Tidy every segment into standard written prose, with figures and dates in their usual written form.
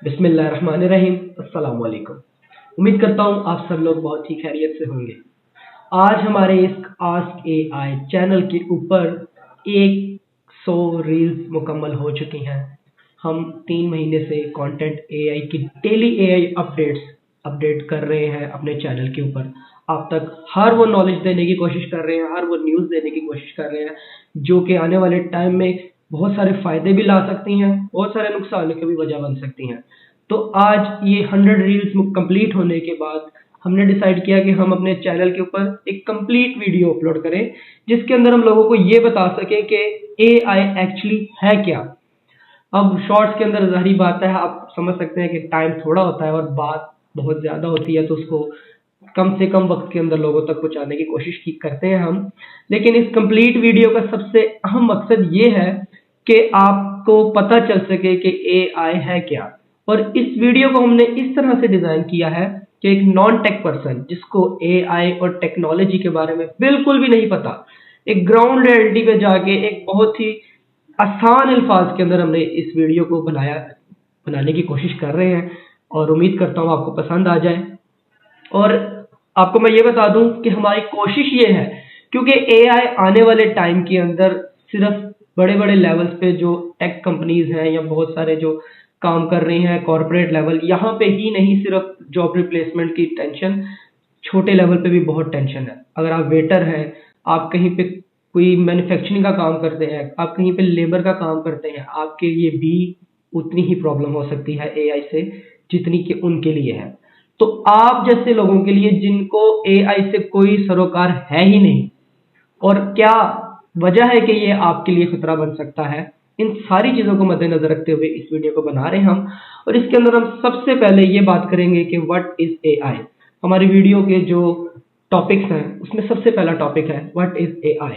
बिस्मिल्लाहिर्रहमानिर्रहीम। अस्सलाम वालेकुम। उम्मीद करता हूँ आप सब लोग बहुत ही खैरियत से होंगे। आज हमारे इस आस्क एआई चैनल के ऊपर 100 रील्स मुकम्मल हो चुकी हैं। हम 3 महीने से कंटेंट एआई की डेली एआई अपडेट कर रहे हैं अपने चैनल के ऊपर। आप तक हर वो नॉलेज देने की कोशिश कर रहे हैं, हर वो न्यूज़ देने की कोशिश कर रहे हैं जो कि आने वाले टाइम में बहुत सारे फ़ायदे भी ला सकती हैं, बहुत सारे नुकसान की भी वजह बन सकती हैं। तो आज ये 100 रील्स कंप्लीट होने के बाद हमने डिसाइड किया कि हम अपने चैनल के ऊपर एक कंप्लीट वीडियो अपलोड करें, जिसके अंदर हम लोगों को ये बता सकें कि एआई एक्चुअली है क्या। अब शॉर्ट्स के अंदर ज़ाहिर बात है, आप समझ सकते हैं कि टाइम थोड़ा होता है और बात बहुत ज़्यादा होती है, तो उसको कम से कम वक्त के अंदर लोगों तक पहुंचाने की कोशिश की करते हैं हम। लेकिन इस कंप्लीट वीडियो का सबसे अहम मकसद ये है कि आपको पता चल सके कि एआई है क्या। और इस वीडियो को हमने इस तरह से डिज़ाइन किया है कि एक नॉन टेक पर्सन जिसको एआई और टेक्नोलॉजी के बारे में बिल्कुल भी नहीं पता, एक ग्राउंड रियलिटी पे जाके एक बहुत ही आसान अल्फाज के अंदर हमने इस वीडियो को बनाने की कोशिश कर रहे हैं और उम्मीद करता हूँ आपको पसंद आ जाए। और आपको मैं ये बता दूं कि हमारी कोशिश ये है, क्योंकि एआई आने वाले टाइम के अंदर सिर्फ बड़े बड़े लेवल्स पे जो टेक कंपनीज हैं या बहुत सारे जो काम कर रही हैं कॉरपोरेट लेवल, यहाँ पे ही नहीं सिर्फ जॉब रिप्लेसमेंट की टेंशन, छोटे लेवल पे भी बहुत टेंशन है। अगर आप वेटर हैं, आप कहीं पे कोई मैन्युफैक्चरिंग का काम करते हैं, आप कहीं पे लेबर का काम करते हैं, आपके लिए भी उतनी ही प्रॉब्लम हो सकती है एआई से जितनी कि उनके लिए है। तो आप जैसे लोगों के लिए जिनको एआई से कोई सरोकार है ही नहीं, और क्या वजह है कि ये आपके लिए खतरा बन सकता है, इन सारी चीज़ों को मद्देनजर रखते हुए इस वीडियो को बना रहे हैं हम। और इसके अंदर हम सबसे पहले ये बात करेंगे कि व्हाट इज एआई। हमारी वीडियो के जो टॉपिक्स हैं उसमें सबसे पहला टॉपिक है व्हाट इज एआई।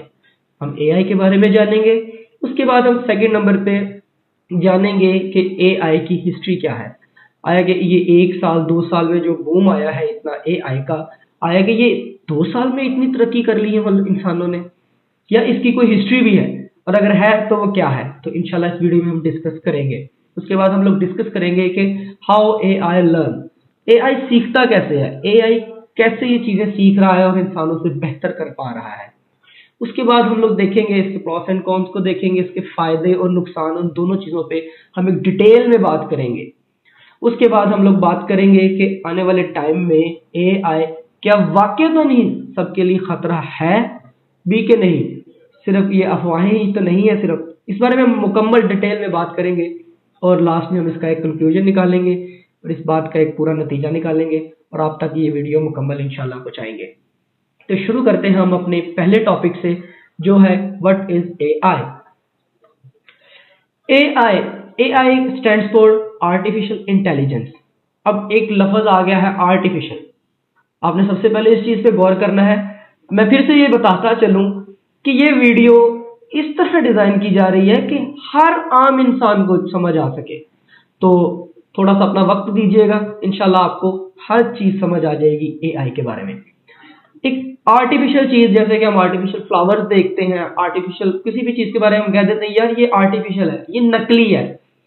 हम एआई के बारे में जानेंगे। उसके बाद हम सेकंड नंबर पे जानेंगे कि एआई की हिस्ट्री क्या है। आया कि ये 1 साल 2 साल में जो बूम आया है इतना एआई का, आया कि ये 2 साल में इतनी तरक्की कर ली है मतलब इंसानों ने, या इसकी कोई हिस्ट्री भी है, और अगर है तो वो क्या है। तो इंशाल्लाह इस वीडियो में हम डिस्कस करेंगे। उसके बाद हम लोग डिस्कस करेंगे कि हाउ एआई लर्न, एआई सीखता कैसे है, एआई कैसे ये चीज़ें सीख रहा है और इंसानों से बेहतर कर पा रहा है। उसके बाद हम लोग देखेंगे इसके प्रॉस एंड कॉन्स को, देखेंगे इसके फायदे और नुकसान, उन दोनों चीज़ों पे हम एक डिटेल में बात करेंगे। उसके बाद हम लोग बात करेंगे कि आने वाले टाइम में एआई क्या वाकई नहीं सबके लिए खतरा है भी कि नहीं, सिर्फ ये अफवाहें ही तो नहीं है। सिर्फ इस बारे में हम मुकम्मल डिटेल में बात करेंगे और लास्ट में हम इसका एक कंक्लूजन निकालेंगे और इस बात का एक पूरा नतीजा निकालेंगे और आप तक ये वीडियो मुकम्मल इंशाल्लाह पहुंचाएंगे। तो शुरू करते हैं हम अपने पहले टॉपिक से, जो है what is AI. AI AI stands for artificial intelligence. अब एक लफ्ज आ गया है आर्टिफिशियल, आपने सबसे पहले इस चीज पे गौर करना है। मैं फिर से ये बताता चलूं कि ये वीडियो इस तरह डिजाइन की जा रही है कि हर आम इंसान को समझ आ सके। तो थोड़ा सा अपना वक्त दीजिएगा, इंशाल्लाह आपको हर चीज समझ आ जाएगी एआई के बारे में। एक आर्टिफिशियल चीज, जैसे कि हम आर्टिफिशियल फ्लावर्स देखते हैं, आर्टिफिशियल किसी भी चीज के बारे में हम कह देते हैं यार ये आर्टिफिशियल है, ये नकली है।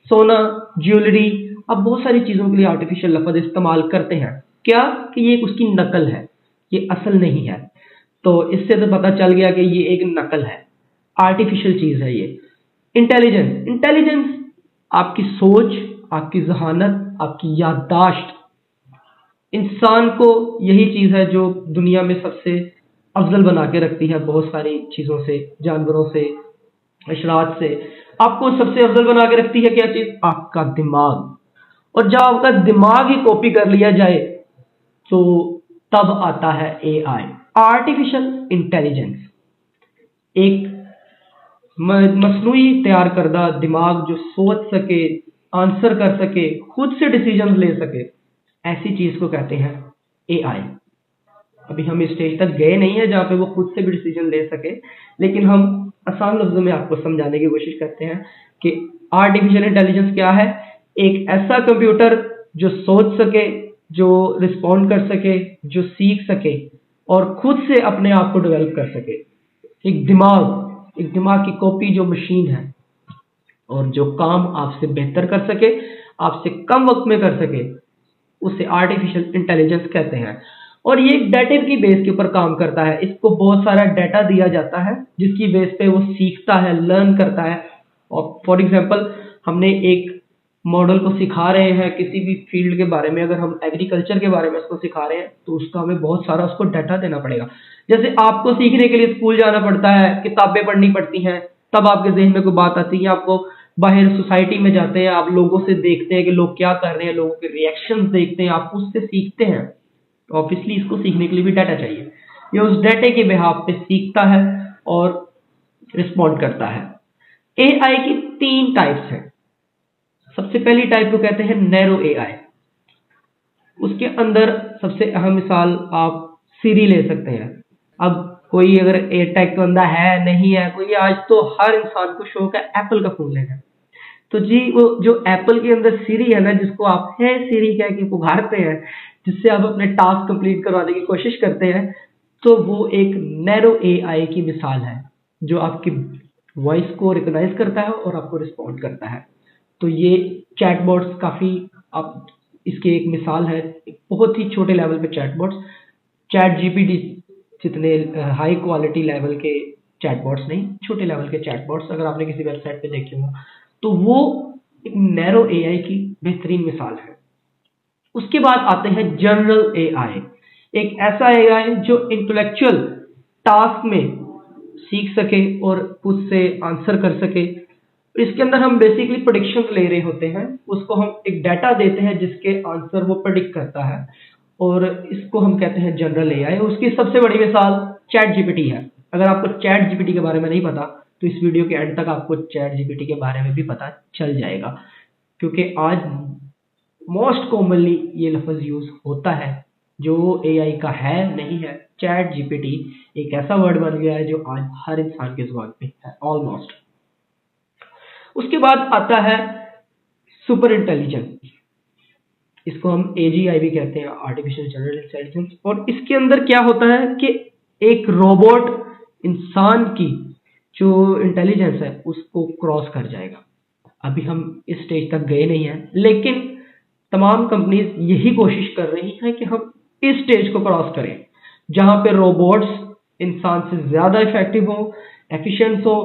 सोना, ज्वेलरी, अब बहुत सारी चीजों के लिए आर्टिफिशियल लफ्ज इस्तेमाल करते हैं, क्या कि ये उसकी नकल है, ये असल नहीं है। तो इससे तो पता चल गया कि ये एक नकल है, आर्टिफिशियल चीज है ये। इंटेलिजेंस, इंटेलिजेंस आपकी सोच, आपकी जहानत, आपकी याददाश्त, इंसान को यही चीज है जो दुनिया में सबसे अफजल बना के रखती है। बहुत सारी चीजों से, जानवरों से, अशरात से आपको सबसे अफजल बना के रखती है क्या चीज? आपका दिमाग। और जब आपका दिमाग ही कॉपी कर लिया जाए तो तब आता है एआई, आर्टिफिशियल इंटेलिजेंस। एक मसनूई तैयार करदा दिमाग जो सोच सके, आंसर कर सके, खुद से डिसीजन ले सके, ऐसी चीज को कहते हैं एआई। अभी हम इस स्टेज तक गए नहीं है जहां पे वो खुद से भी डिसीजन ले सके, लेकिन हम आसान लफ्जों में आपको समझाने की कोशिश करते हैं कि आर्टिफिशियल इंटेलिजेंस क्या है। एक ऐसा कंप्यूटर जो सोच सके, जो रिस्पॉन्ड कर सके, जो सीख सके और खुद से अपने आप को डेवलप कर सके। एक दिमाग की कॉपी जो मशीन है और जो काम आपसे बेहतर कर सके, आपसे कम वक्त में कर सके, उसे आर्टिफिशियल इंटेलिजेंस कहते हैं। और ये एक डाटा की बेस के ऊपर काम करता है। इसको बहुत सारा डाटा दिया जाता है जिसकी बेस पे वो सीखता है, लर्न करता है। और फॉर एग्जांपल हमने एक मॉडल को सिखा रहे हैं किसी भी फील्ड के बारे में, अगर हम एग्रीकल्चर के बारे में उसको सिखा रहे हैं तो उसका हमें बहुत सारा उसको डाटा देना पड़ेगा। जैसे आपको सीखने के लिए स्कूल जाना पड़ता है, किताबें पढ़नी पड़ती हैं, तब आपके ज़हन में कोई बात आती है, आपको बाहर सोसाइटी में जाते हैं, आप लोगों से देखते हैं कि लोग क्या कर रहे हैं, लोगों के रिएक्शंस देखते हैं, आप उससे सीखते हैं। तो ऑब्वियसली इसको सीखने के लिए भी डाटा चाहिए। ये उस डाटा के बिहाफ पे सीखता है और रिस्पॉन्ड करता है। एआई की 3 टाइप्स हैं। सबसे पहली टाइप को कहते हैं नैरो एआई। उसके अंदर सबसे अहम मिसाल आप सीरी ले सकते हैं। अब कोई अगर एयरटेक का बंदा है नहीं है कोई, आज तो हर इंसान को शौक है एप्पल का फोन लेना है। तो जी वो जो एप्पल के अंदर सीरी है ना, जिसको आप है सीरी कह के पुकारते हैं, जिससे आप अपने टास्क कंप्लीट करवाने की कोशिश करते हैं, तो वो एक नैरो एआई की मिसाल है जो आपकी वॉइस को रिकॉग्नाइज करता है और आपको रिस्पॉन्ड करता है। तो ये चैटबॉट्स काफ़ी, आप इसकी एक मिसाल है, एक बहुत ही छोटे लेवल पे चैटबॉट्स, चैट जीपीटी जितने हाई क्वालिटी लेवल के चैटबॉट्स नहीं, छोटे लेवल के चैटबॉट्स अगर आपने किसी वेबसाइट पे देखे हो, तो वो एक नैरो एआई की बेहतरीन मिसाल है। उसके बाद आते हैं जनरल एआई। एक ऐसा एआई जो इंटेलेक्चुअल टास्क में सीख सके और खुद से आंसर कर सके। इसके अंदर हम बेसिकली प्रेडिक्शन ले रहे होते हैं, उसको हम एक डाटा देते हैं जिसके आंसर वो प्रेडिक्ट करता है, और इसको हम कहते हैं जनरल एआई। उसकी सबसे बड़ी मिसाल चैट जीपीटी है। अगर आपको चैट जीपीटी के बारे में नहीं पता तो इस वीडियो के एंड तक आपको चैट जीपीटी के बारे में भी पता चल जाएगा, क्योंकि आज मोस्ट कॉमनली ये लफ्ज यूज होता है जो एआई का है नहीं है। चैट जीपीटी एक ऐसा वर्ड बन गया है जो आज हर इंसान के जुबान पे है ऑलमोस्ट। उसके बाद आता है सुपर इंटेलिजेंस। इसको हम एजीआई भी कहते हैं, आर्टिफिशियल जनरल इंटेलिजेंस। और इसके अंदर क्या होता है कि एक रोबोट इंसान की जो इंटेलिजेंस है उसको क्रॉस कर जाएगा। अभी हम इस स्टेज तक गए नहीं हैं, लेकिन तमाम कंपनीज यही कोशिश कर रही हैं कि हम इस स्टेज को क्रॉस करें जहां पे रोबोट्स इंसान से ज्यादा इफेक्टिव हो, एफिशिएंट हो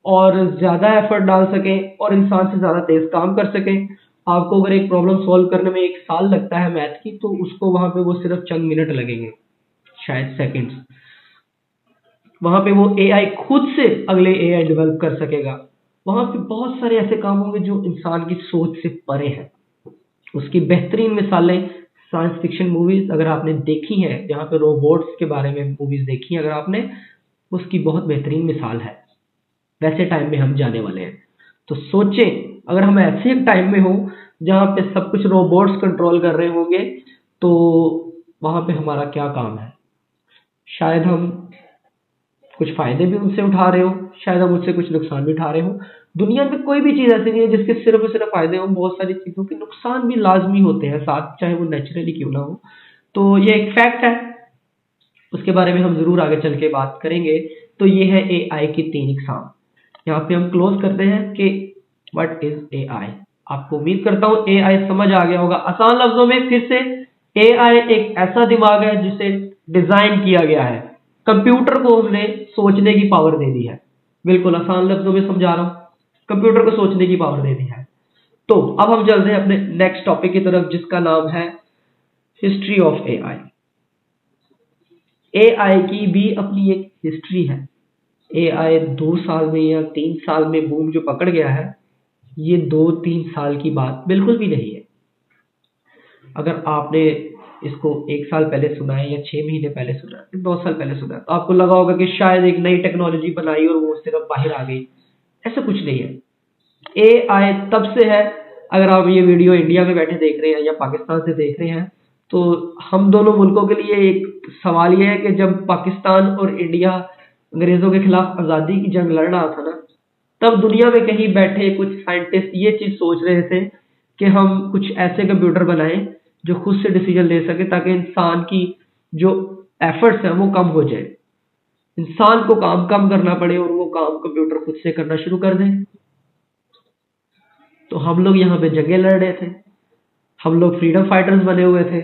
और ज्यादा एफर्ट डाल सकें और इंसान से ज्यादा तेज काम कर सकें। आपको अगर एक प्रॉब्लम सॉल्व करने में 1 साल लगता है मैथ की, तो उसको वहां पे वो सिर्फ चंद मिनट लगेंगे, शायद सेकंड्स। वहां पे वो एआई खुद से अगले एआई डेवलप कर सकेगा। वहां पे बहुत सारे ऐसे काम होंगे जो इंसान की सोच से परे हैं। उसकी बेहतरीन मिसालें साइंस फिक्शन मूवीज अगर आपने देखी हैं, जहाँ पे रोबोट्स के बारे में मूवीज देखी हैं अगर आपने, उसकी बहुत बेहतरीन मिसाल है। वैसे टाइम में हम जाने वाले हैं, तो सोचें अगर हम ऐसे टाइम में हो जहाँ पे सब कुछ रोबोट्स कंट्रोल कर रहे होंगे, तो वहां पे हमारा क्या काम है। शायद हम कुछ फायदे भी उनसे उठा रहे हो, शायद हम उससे कुछ नुकसान भी उठा रहे हो। दुनिया में कोई भी चीज ऐसी नहीं है जिसके सिर्फ और सिर्फ फायदे हो, बहुत सारी चीजों के नुकसान भी लाजमी होते हैं साथ, चाहे वो नेचुरली क्यों ना हो। तो ये एक फैक्ट है, उसके बारे में हम जरूर आगे चल के बात करेंगे। तो ये है एआई की 3 इकसाम। यहाँ पे हम क्लोज करते हैं कि व्हाट इज एआई। आपको उम्मीद करता हूँ एआई समझ आ गया होगा। आसान लफ्जों में फिर से, एआई एक ऐसा दिमाग है जिसे डिजाइन किया गया है। कंप्यूटर को हमने सोचने की पावर दे दी है। बिल्कुल आसान लफ्जों में समझा रहा हूँ, कंप्यूटर को सोचने की पावर दे दी है। तो अब हम चलते हैं अपने नेक्स्ट टॉपिक की तरफ, जिसका नाम है हिस्ट्री ऑफ एआई। एआई की भी अपनी एक हिस्ट्री है। एआई 2 साल में या 3 साल में बूम जो पकड़ गया है, ये 2-3 साल की बात बिल्कुल भी नहीं है। अगर आपने इसको 1 साल पहले सुना है या 6 महीने पहले सुना है, 2 साल पहले सुना है, तो आपको लगा होगा कि शायद एक नई टेक्नोलॉजी बनाई और वो सिर्फ बाहर आ गई। ऐसा कुछ नहीं है। एआई तब से है। अगर आप ये वीडियो इंडिया में बैठे देख रहे हैं या पाकिस्तान से देख रहे हैं, तो हम दोनों मुल्कों के लिए एक सवाल ये है कि जब पाकिस्तान और इंडिया अंग्रेजों के खिलाफ आज़ादी की जंग लड़ रहा था ना, तब दुनिया में कहीं बैठे कुछ साइंटिस्ट ये चीज सोच रहे थे कि हम कुछ ऐसे कंप्यूटर बनाएं जो खुद से डिसीजन ले सके, ताकि इंसान की जो एफर्ट्स हैं वो कम हो जाए, इंसान को काम कम करना पड़े और वो काम कंप्यूटर खुद से करना शुरू कर दें। तो हम लोग यहाँ पे जंगें लड़ रहे थे, हम लोग फ्रीडम फाइटर्स बने हुए थे,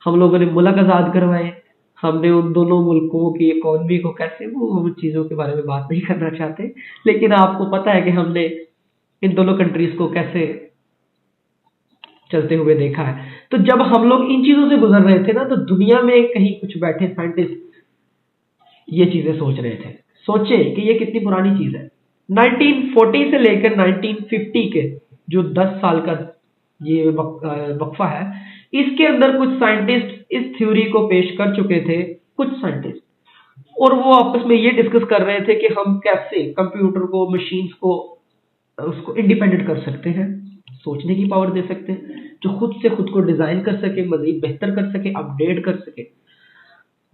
हम लोगों ने मुल्क आज़ाद करवाए, हमने उन दोनों मुल्कों की इकॉनमी को कैसे, वो उन चीज़ों के बारे में बात नहीं करना चाहते, लेकिन आपको पता है कि हमने इन दोनों कंट्रीज को कैसे चलते हुए देखा है। तो जब हम लोग इन चीज़ों से गुजर रहे थे ना, तो दुनिया में कहीं कुछ बैठे साइंटिस्ट ये चीज़ें सोच रहे थे। सोचे कि ये कितनी पुरानी चीज़ है। 1940 से लेकर 1950 के जो 10 साल का ये वक्फा है, इसके अंदर कुछ साइंटिस्ट इस थ्योरी को पेश कर चुके थे, कुछ साइंटिस्ट, और वो आपस में ये डिस्कस कर रहे थे कि हम कैसे कंप्यूटर को, मशीन्स को, उसको इंडिपेंडेंट कर सकते हैं, सोचने की पावर दे सकते हैं, जो खुद से खुद को डिजाइन कर सके, मजीद बेहतर कर सके, अपडेट कर सके।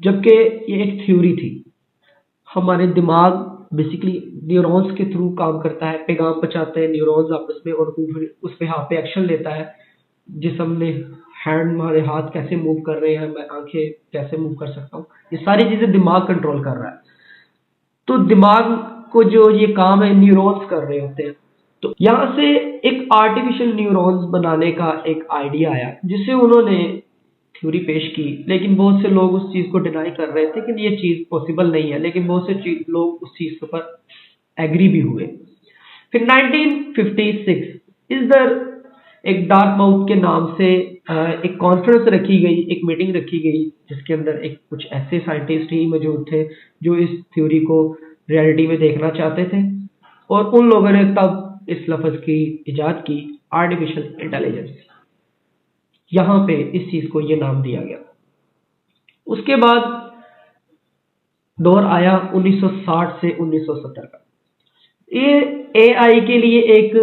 जबकि ये एक थ्योरी थी। हमारे दिमाग बेसिकली न्यूरॉन्स के थ्रू काम करता है, पैगाम पहुंचाते हैं न्यूरॉन्स आपस में, और उस पे यहाँ पे एक्शन लेता है। जिसम ने हैंड, हमारे हाथ कैसे मूव कर रहे हैं, मैं आंखें कैसे मूव कर सकता हूँ, ये सारी चीजें दिमाग कंट्रोल कर रहा है। तो दिमाग को जो ये काम है न्यूरॉन्स कर रहे होते हैं। तो यहाँ से एक आर्टिफिशियल न्यूरॉन्स बनाने का एक आइडिया आया, जिसे उन्होंने थ्योरी पेश की, लेकिन बहुत से लोग उस चीज को डिनाई कर रहे थे कि ये चीज पॉसिबल नहीं है, लेकिन बहुत से लोग उस चीज के ऊपर एग्री भी हुए। फिर 1956 इधर एक डार्क माउथ के नाम से एक कॉन्फ्रेंस रखी गई, एक मीटिंग रखी गई, जिसके अंदर एक कुछ ऐसे साइंटिस्ट ही मौजूद थे जो इस थ्योरी को रियलिटी में देखना चाहते थे, और उन लोगों ने तब इस लफ्ज की इजाद की, आर्टिफिशियल इंटेलिजेंस। यहाँ पे इस चीज को ये नाम दिया गया। उसके बाद दौर आया 1960 से 1970 का। ये एआई के लिए एक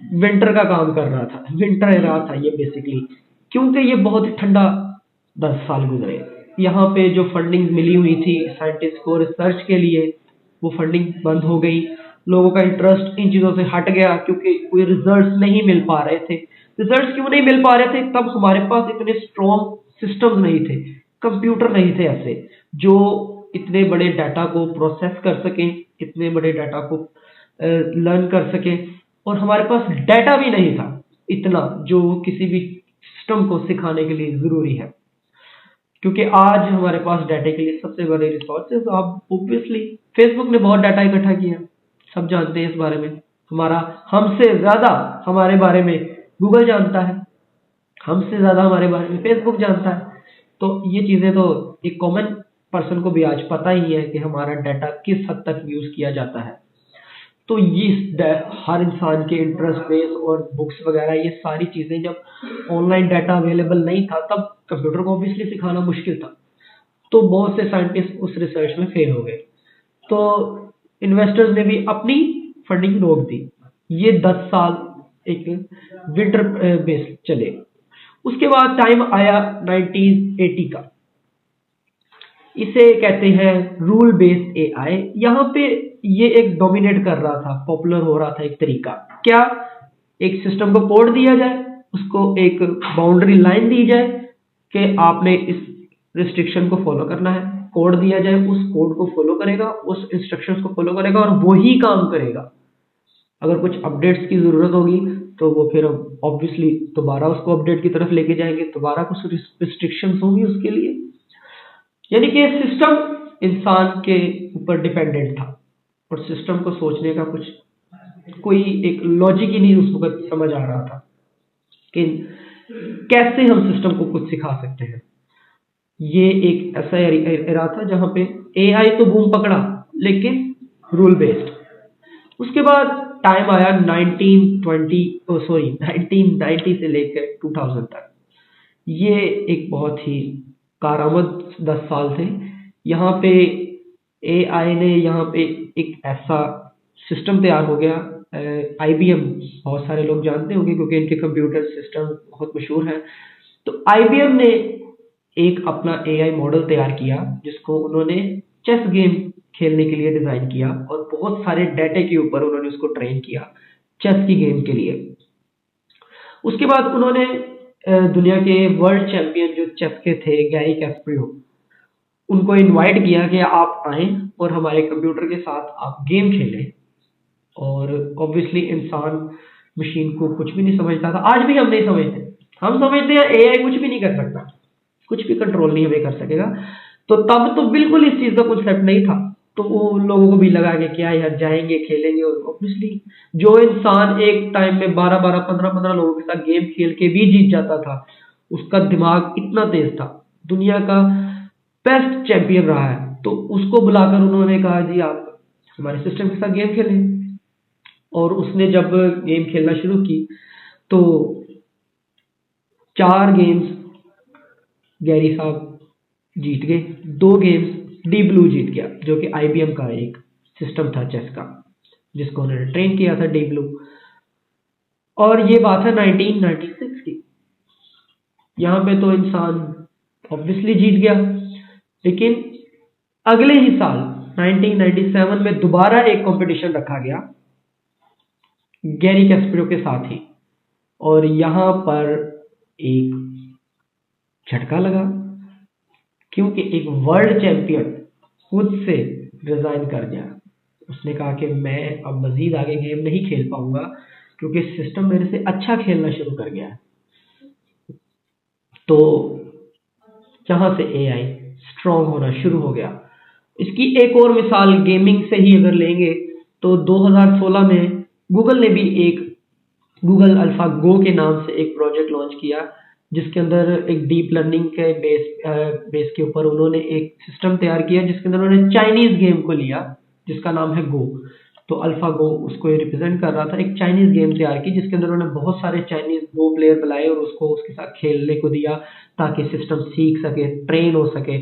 विंटर का काम कर रहा था, विंटर एरा था ये बेसिकली, क्योंकि ये बहुत ही ठंडा 10 साल गुजरे। यहाँ पे जो फंडिंग मिली हुई थी साइंटिस्ट को रिसर्च के लिए, वो फंडिंग बंद हो गई। लोगों का इंटरेस्ट इन चीज़ों से हट गया, क्योंकि कोई रिजल्ट नहीं मिल पा रहे थे। रिजल्ट क्यों नहीं मिल पा रहे थे? तब हमारे पास इतने स्ट्रॉन्ग सिस्टम्स नहीं थे, कंप्यूटर नहीं थे ऐसे जो इतने बड़े डाटा को प्रोसेस कर सकें, इतने बड़े डाटा को लर्न कर सके, और हमारे पास डाटा भी नहीं था इतना जो किसी भी सिस्टम को सिखाने के लिए जरूरी है। क्योंकि आज हमारे पास डाटा के लिए सबसे बड़े रिसोर्सेज, आप ऑब्वियसली फेसबुक ने बहुत डाटा इकट्ठा किया, सब जानते हैं इस बारे में। हमारा हमसे ज्यादा हमारे बारे में गूगल जानता है, हमसे ज्यादा हमारे बारे में फेसबुक जानता है। तो ये चीजें तो एक कॉमन पर्सन को भी आज पता ही है कि हमारा डाटा किस हद तक यूज किया जाता है। तो ये हर इंसान के इंटरेस्ट बेस और बुक्स वगैरह, ये सारी चीजें जब ऑनलाइन डाटा अवेलेबल नहीं था, तब कंप्यूटर को ऑब्वियसली सिखाना मुश्किल था। तो बहुत से साइंटिस्ट उस रिसर्च में फेल हो गए, तो इन्वेस्टर्स ने भी अपनी फंडिंग रोक दी। ये 10 साल एक विंटर बेस चले। उसके बाद टाइम आया 1980 का, इसे कहते हैं रूल बेस्ड एआई। यहाँ पे ये एक डोमिनेट कर रहा था, पॉपुलर हो रहा था एक तरीका। क्या? एक सिस्टम को कोड दिया जाए, उसको एक बाउंड्री लाइन दी जाए कि आपने इस रिस्ट्रिक्शन को फॉलो करना है, कोड दिया जाए, उस कोड को फॉलो करेगा, उस इंस्ट्रक्शंस को फॉलो करेगा और वही काम करेगा। अगर कुछ अपडेट्स की जरूरत होगी तो वो फिर ऑब्वियसली दोबारा उसको अपडेट की तरफ लेके जाएंगे, दोबारा कुछ रिस्ट्रिक्शंस होंगी उसके लिए। यानी कि सिस्टम इंसान के ऊपर डिपेंडेंट था, और सिस्टम को सोचने का कुछ कोई एक लॉजिक ही नहीं उस वक्त समझ आ रहा था कि कैसे हम सिस्टम को कुछ सिखा सकते हैं। ये एक ऐसा एरा था जहां पे एआई तो बूम पकड़ा, लेकिन रूल बेस्ड। उसके बाद टाइम आया 1990 से लेकर 2000 तक। ये एक बहुत ही कारामद 10 साल थे। यहाँ पे एआई ने यहाँ पे एक ऐसा सिस्टम तैयार हो गया। आईबीएम बहुत सारे लोग जानते होंगे क्योंकि इनके कंप्यूटर सिस्टम बहुत मशहूर है। तो आईबीएम ने एक अपना एआई मॉडल तैयार किया, जिसको उन्होंने चेस गेम खेलने के लिए डिजाइन किया, और बहुत सारे डाटा के ऊपर उन्होंने उसको ट्रेन किया चेस की गेम के लिए। उसके बाद उन्होंने दुनिया के वर्ल्ड चैंपियन जो चेस के थे, गैरी कैस्परियो, उनको इनवाइट किया कि आप आए और हमारे कंप्यूटर के साथ आप गेम खेलें। और ऑब्वियसली इंसान मशीन को कुछ भी नहीं समझता था। आज भी हम नहीं समझते, हम समझते हैं एआई कुछ भी नहीं कर सकता, कुछ भी कंट्रोल नहीं हमें कर सकेगा। तो तब तो बिल्कुल इस चीज का कॉन्सेप्ट नहीं था, तो वो लोगों को भी लगा कि क्या यार जाएंगे खेलेंगे, और ऑब्वियसली जो इंसान एक टाइम में 12-12 15-15 लोगों के साथ गेम खेल के भी जीत जाता था, उसका दिमाग इतना तेज था, दुनिया का बेस्ट चैंपियन रहा है, तो उसको बुलाकर उन्होंने कहा जी आप हमारे सिस्टम के साथ गेम खेलें। और उसने जब गेम खेलना शुरू की तो 4 गेम्स गैरी साहब जीत गए, 2 गेम्स डी ब्लू जीत गया, जो कि आईबीएम का एक सिस्टम था चेस का, जिसको उन्होंने ट्रेन किया था डी ब्लू। और ये बात है 1996 की। यहाँ पे तो इंसान ऑब्वियसली जीत गया, लेकिन अगले ही साल 1997 में दोबारा एक कंपटीशन रखा गया गैरी कैस्परो के साथ ही, और यहाँ पर एक झटका लगा, क्योंकि एक वर्ल्ड चैंपियन खुद से रिजाइन कर गया। उसने कहा कि मैं अब मजीद आगे गेम नहीं खेल पाऊंगा, क्योंकि सिस्टम मेरे से अच्छा खेलना शुरू कर गया है। तो जहां से एआई स्ट्रांग होना शुरू हो गया। इसकी एक और मिसाल गेमिंग से ही अगर लेंगे तो 2016 में गूगल ने भी एक गूगल अल्फा गो के नाम से एक प्रोजेक्ट लॉन्च किया, जिसके अंदर एक डीप लर्निंग के बेस के ऊपर उन्होंने एक सिस्टम तैयार किया, जिसके अंदर उन्होंने चाइनीज गेम को लिया जिसका नाम है गो। तो अल्फा गो उसको रिप्रेजेंट कर रहा था, एक चाइनीज गेम तैयार की जिसके अंदर उन्होंने बहुत सारे चाइनीज गो प्लेयर बुलाए और उसको उसके साथ खेलने को दिया, ताकि सिस्टम सीख सके, ट्रेन हो सके।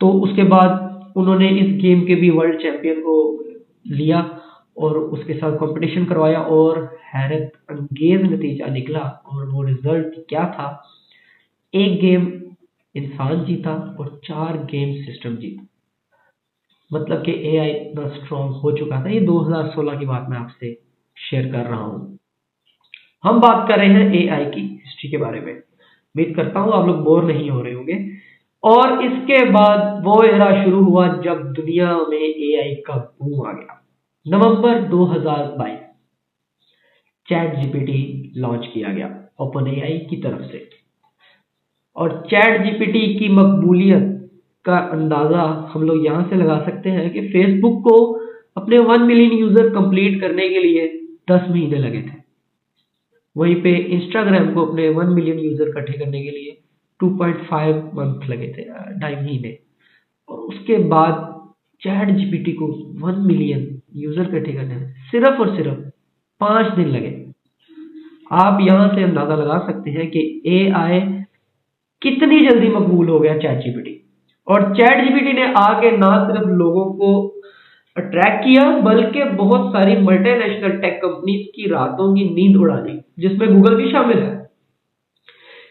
तो उसके बाद उन्होंने इस गेम के भी वर्ल्ड चैंपियन को लिया और उसके साथ कंपटीशन करवाया, और हैरत अंगेज नतीजा निकला। और वो रिजल्ट क्या था, एक गेम इंसान जीता और 4 गेम सिस्टम जीता। मतलब कि एआई इतना स्ट्रांग हो चुका था। ये 2016 की बात मैं आपसे शेयर कर रहा हूँ। हम बात कर रहे हैं एआई की हिस्ट्री के बारे में। उम्मीद करता हूँ आप लोग बोर नहीं हो रहे होंगे। और इसके बाद वो एरा शुरू हुआ जब दुनिया में एआई का बूम आ गया। नवंबर 2022 चैट जीपीटी लॉन्च किया गया ओपन एआई की तरफ से। और चैट जीपीटी की मकबूलियत का अंदाजा हम लोग यहां से लगा सकते हैं कि फेसबुक को अपने 1 मिलियन यूजर कंप्लीट करने के लिए 10 महीने लगे थे, वहीं पे इंस्टाग्राम को अपने 1 मिलियन यूजर इकट्ठे करने के लिए 2.5 मंथ लगे थे, 2.5 महीने। और उसके बाद चैट जीपीटी को 1 मिलियन यूजर इकट्ठे करने में सिर्फ और सिर्फ 5 दिन लगे। आप यहां से अंदाजा लगा सकते हैं कि एआई कितनी जल्दी मकबूल हो गया चैट जीपीटी। और चैट जीपीटी ने आके ना सिर्फ लोगों को अट्रैक्ट किया, बल्कि बहुत सारी मल्टीनेशनल टेक कंपनीज की रातों की नींद उड़ा दी, जिसमें गूगल भी शामिल है,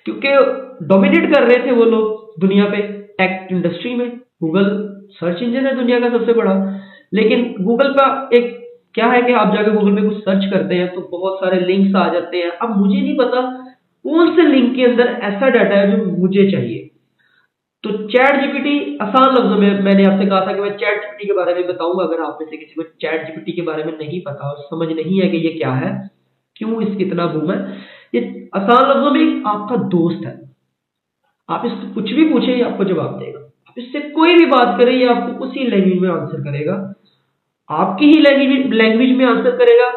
क्योंकि डोमिनेट कर रहे थे वो लोग दुनिया पे टेक इंडस्ट्री में। गूगल सर्च इंजन है दुनिया का सबसे बड़ा, लेकिन गूगल का एक क्या है कि आप जाके गूगल पे कुछ सर्च करते हैं तो बहुत सारे लिंक्स आ जाते हैं। अब मुझे नहीं पता कौन से लिंक के अंदर ऐसा डाटा है जो मुझे चाहिए। तो चैट जीपीटी, आसान लफ्जों में मैंने आपसे कहा था कि मैं चैट जीपीटी के बारे में बताऊंगा। अगर आप में से किसी को चैट जीपीटी के बारे में नहीं पता और समझ नहीं है कि ये क्या है, क्यों इसकी इतना बूम है, ये आसान लफ्जों में आपका दोस्त है। आप इसको कुछ भी पूछे, ये आपको जवाब देगा। आप इससे कोई भी बात करें, ये आपको उसी लैंग्वेज में आंसर करेगा, आपकी ही लैंग्वेज में आंसर करेगा,